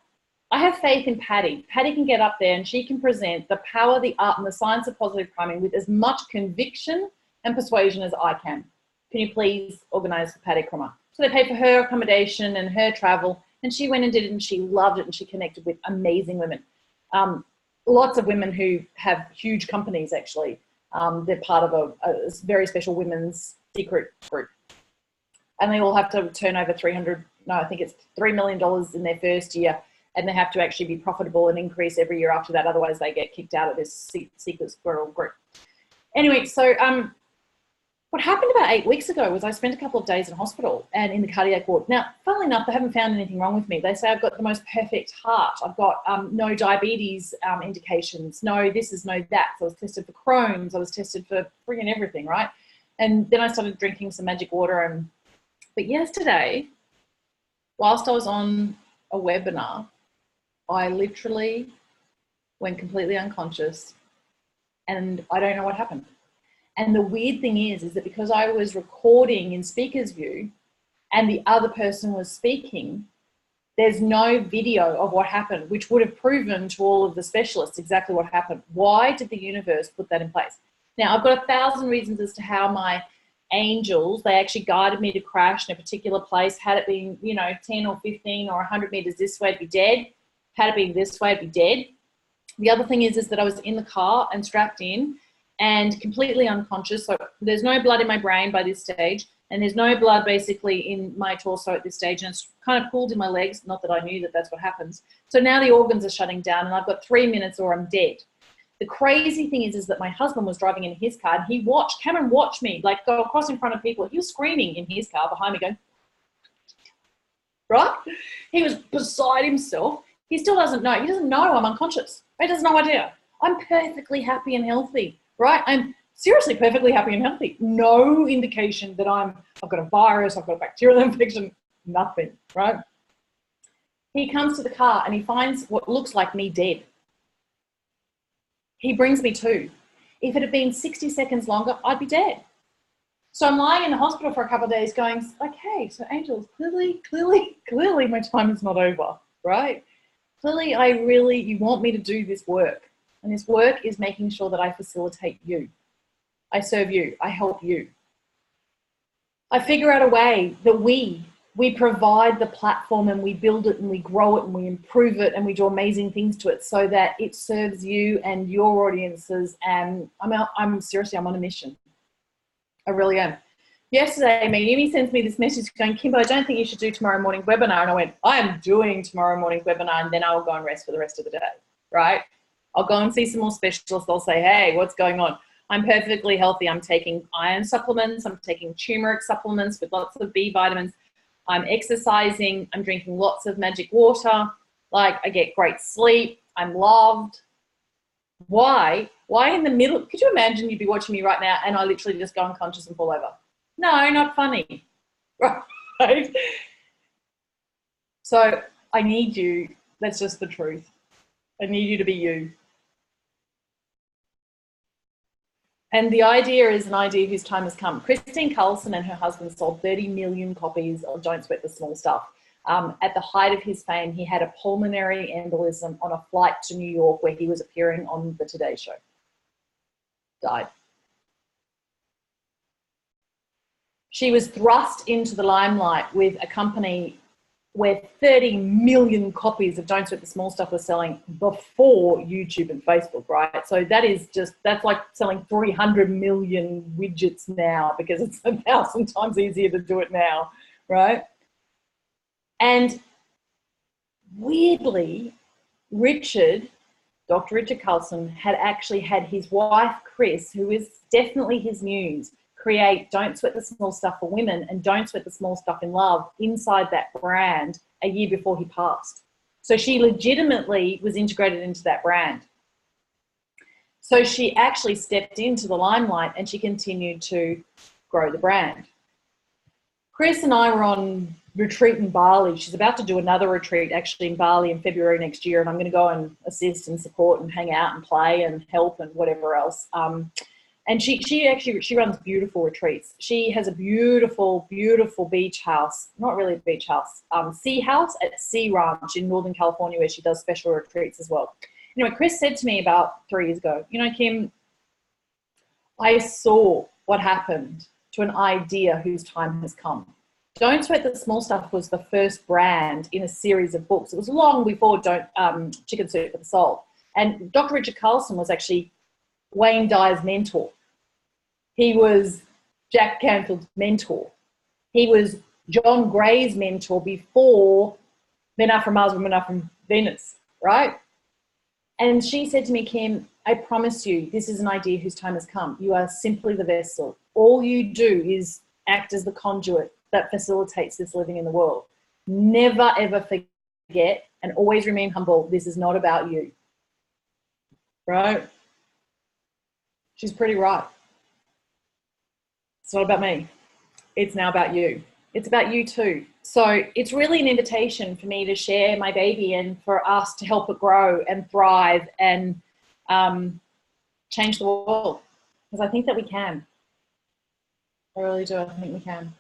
I have faith in Patty. Patty can get up there and she can present the power, the art, and the science of positive priming with as much conviction and persuasion as I can. Can you please organise for Patty Krummer? So they paid for her accommodation and her travel, and she went and did it, and she loved it, and she connected with amazing women. Lots of women who have huge companies, actually. They're part of a very special women's secret group. And they all have to turn over I think it's $3 million in their first year, and they have to actually be profitable and increase every year after that. Otherwise, they get kicked out of this secret squirrel group. Anyway, so what happened about 8 weeks ago was I spent a couple of days in hospital and in the cardiac ward. Now, funnily enough, they haven't found anything wrong with me. They say I've got the most perfect heart. I've got no diabetes indications, no this is no that. So I was tested for Crohn's. I was tested for friggin' everything, right? And then I started drinking some magic water. But yesterday, whilst I was on a webinar, I literally went completely unconscious, and I don't know what happened. And the weird thing is that because I was recording in speaker's view and the other person was speaking, there's no video of what happened, which would have proven to all of the specialists exactly what happened. Why did the universe put that in place? Now, I've got 1,000 reasons as to how my angels, they actually guided me to crash in a particular place. Had it been, 10 or 15 or 100 meters this way, I'd be dead. Had it been this way, I'd be dead. The other thing is that I was in the car and strapped in, and completely unconscious. So there's no blood in my brain by this stage, and there's no blood basically in my torso at this stage, and it's kind of pooled in my legs. Not that I knew that that's what happens. So now the organs are shutting down, and I've got 3 minutes or I'm dead. The crazy thing is that my husband was driving in his car, and Cameron watched me like go across in front of people. He was screaming in his car behind me going, right? He was beside himself. He still doesn't know. He doesn't know I'm unconscious. He has no idea. I'm perfectly happy and healthy, right? I'm seriously perfectly happy and healthy. No indication that I've got a virus, I've got a bacterial infection, nothing, right? He comes to the car and he finds what looks like me dead. He brings me to. If it had been 60 seconds longer, I'd be dead. So I'm lying in the hospital for a couple of days going, okay, so Angels, clearly my time is not over, right? Clearly you want me to do this work. And this work is making sure that I facilitate you. I serve you, I help you. I figure out a way that we provide the platform and we build it and we grow it and we improve it and we do amazing things to it so that it serves you and your audiences. And I'm on a mission. I really am. Yesterday, Yumi sends me this message going, Kimbo, I don't think you should do tomorrow morning webinar. And I went, I am doing tomorrow morning webinar, and then I will go and rest for the rest of the day, right? I'll go and see some more specialists. They'll say, hey, what's going on? I'm perfectly healthy. I'm taking iron supplements. I'm taking turmeric supplements with lots of B vitamins. I'm exercising. I'm drinking lots of magic water. Like, I get great sleep. I'm loved. Why? Why in the middle? Could you imagine you'd be watching me right now and I literally just go unconscious and fall over? No, not funny. Right? So I need you. That's just the truth. I need you to be you. And the idea is an idea whose time has come. Christine Carlson and her husband sold 30 million copies of Don't Sweat the Small Stuff. At the height of his fame, he had a pulmonary embolism on a flight to New York where he was appearing on the Today Show. Died. She was thrust into the limelight with a company where 30 million copies of Don't Sweat the Small Stuff was selling before YouTube and Facebook, right? So that's like selling 300 million widgets now because it's 1,000 times easier to do it now, right? And weirdly, Dr. Richard Carlson had actually had his wife, Chris, who is definitely his muse, create Don't Sweat the Small Stuff for Women and Don't Sweat the Small Stuff in Love inside that brand a year before he passed. So she legitimately was integrated into that brand. So she actually stepped into the limelight and she continued to grow the brand. Chris and I were on retreat in Bali. She's about to do another retreat actually in Bali in February next year, and I'm going to go and assist and support and hang out and play and help and whatever else. And she runs beautiful retreats. She has a beautiful, beautiful beach house, not really a beach house, sea house at Sea Ranch in Northern California where she does special retreats as well. You know, Chris said to me about 3 years ago, you know, Kim, I saw what happened to an idea whose time has come. Don't Sweat the Small Stuff was the first brand in a series of books. It was long before Chicken Soup for the Soul. And Dr. Richard Carlson was actually Wayne Dyer's mentor. He was Jack Canfield's mentor. He was John Gray's mentor before Men Are From Mars, Women Are From Venus, right? And she said to me, Kim, I promise you, this is an idea whose time has come. You are simply the vessel. All you do is act as the conduit that facilitates this living in the world. Never, ever forget and always remain humble. This is not about you, right? She's pretty right. It's not about me. It's now about you. It's about you too. So it's really an invitation for me to share my baby and for us to help it grow and thrive and change the world. Because I think that we can. I really do. I think we can.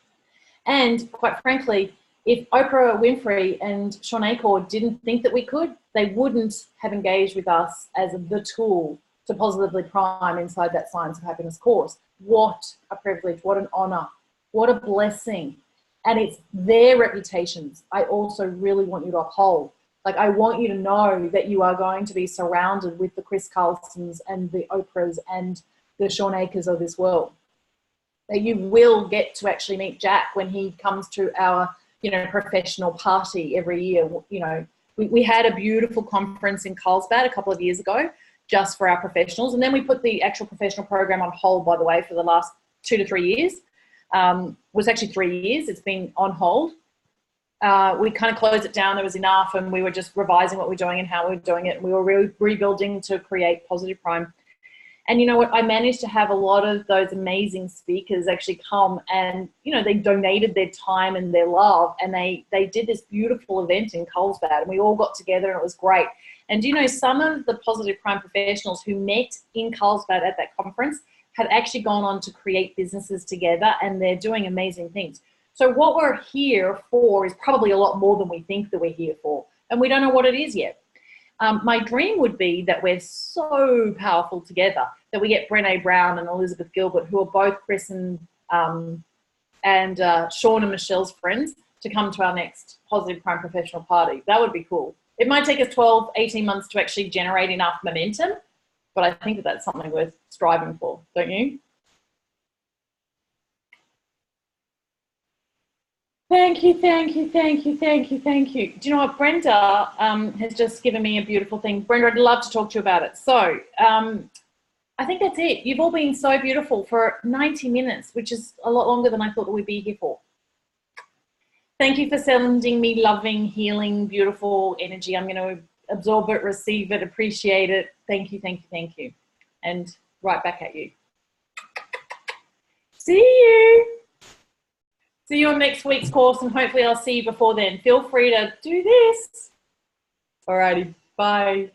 And quite frankly, if Oprah Winfrey and Sean Acord didn't think that we could, they wouldn't have engaged with us as the tool to positively prime inside that Science of Happiness course. What a privilege, what an honor, what a blessing. And it's their reputations I also really want you to uphold. Like, I want you to know that you are going to be surrounded with the Chris Carlsons and the Oprahs and the Sean Akers of this world. That you will get to actually meet Jack when he comes to our, professional party every year. We had a beautiful conference in Carlsbad a couple of years ago just for our professionals. And then we put the actual professional program on hold, by the way, for the last 2 to 3 years. It was actually 3 years. It's been on hold. We kind of closed it down. There was enough, and we were just revising what we're doing and how we're doing it. And we were rebuilding to create PositivePrime. And you know what? I managed to have a lot of those amazing speakers actually come and, they donated their time and their love, and they did this beautiful event in Carlsbad, and we all got together and it was great. And some of the PositivePrime professionals who met in Carlsbad at that conference have actually gone on to create businesses together, and they're doing amazing things. So what we're here for is probably a lot more than we think that we're here for, and we don't know what it is yet. My dream would be that we're so powerful together that we get Brené Brown and Elizabeth Gilbert, who are both Chris and Sean and Michelle's friends, to come to our next PositivePrime Professional Party. That would be cool. It might take us 12, 18 months to actually generate enough momentum, but I think that that's something worth striving for, don't you? Thank you, thank you, thank you, thank you, thank you. Do you know what? Brenda has just given me a beautiful thing. Brenda, I'd love to talk to you about it. So I think that's it. You've all been so beautiful for 90 minutes, which is a lot longer than I thought that we'd be here for. Thank you for sending me loving, healing, beautiful energy. I'm going to absorb it, receive it, appreciate it. Thank you, thank you, thank you. And right back at you. See you. See you on next week's course, and hopefully I'll see you before then. Feel free to do this. Alrighty, bye.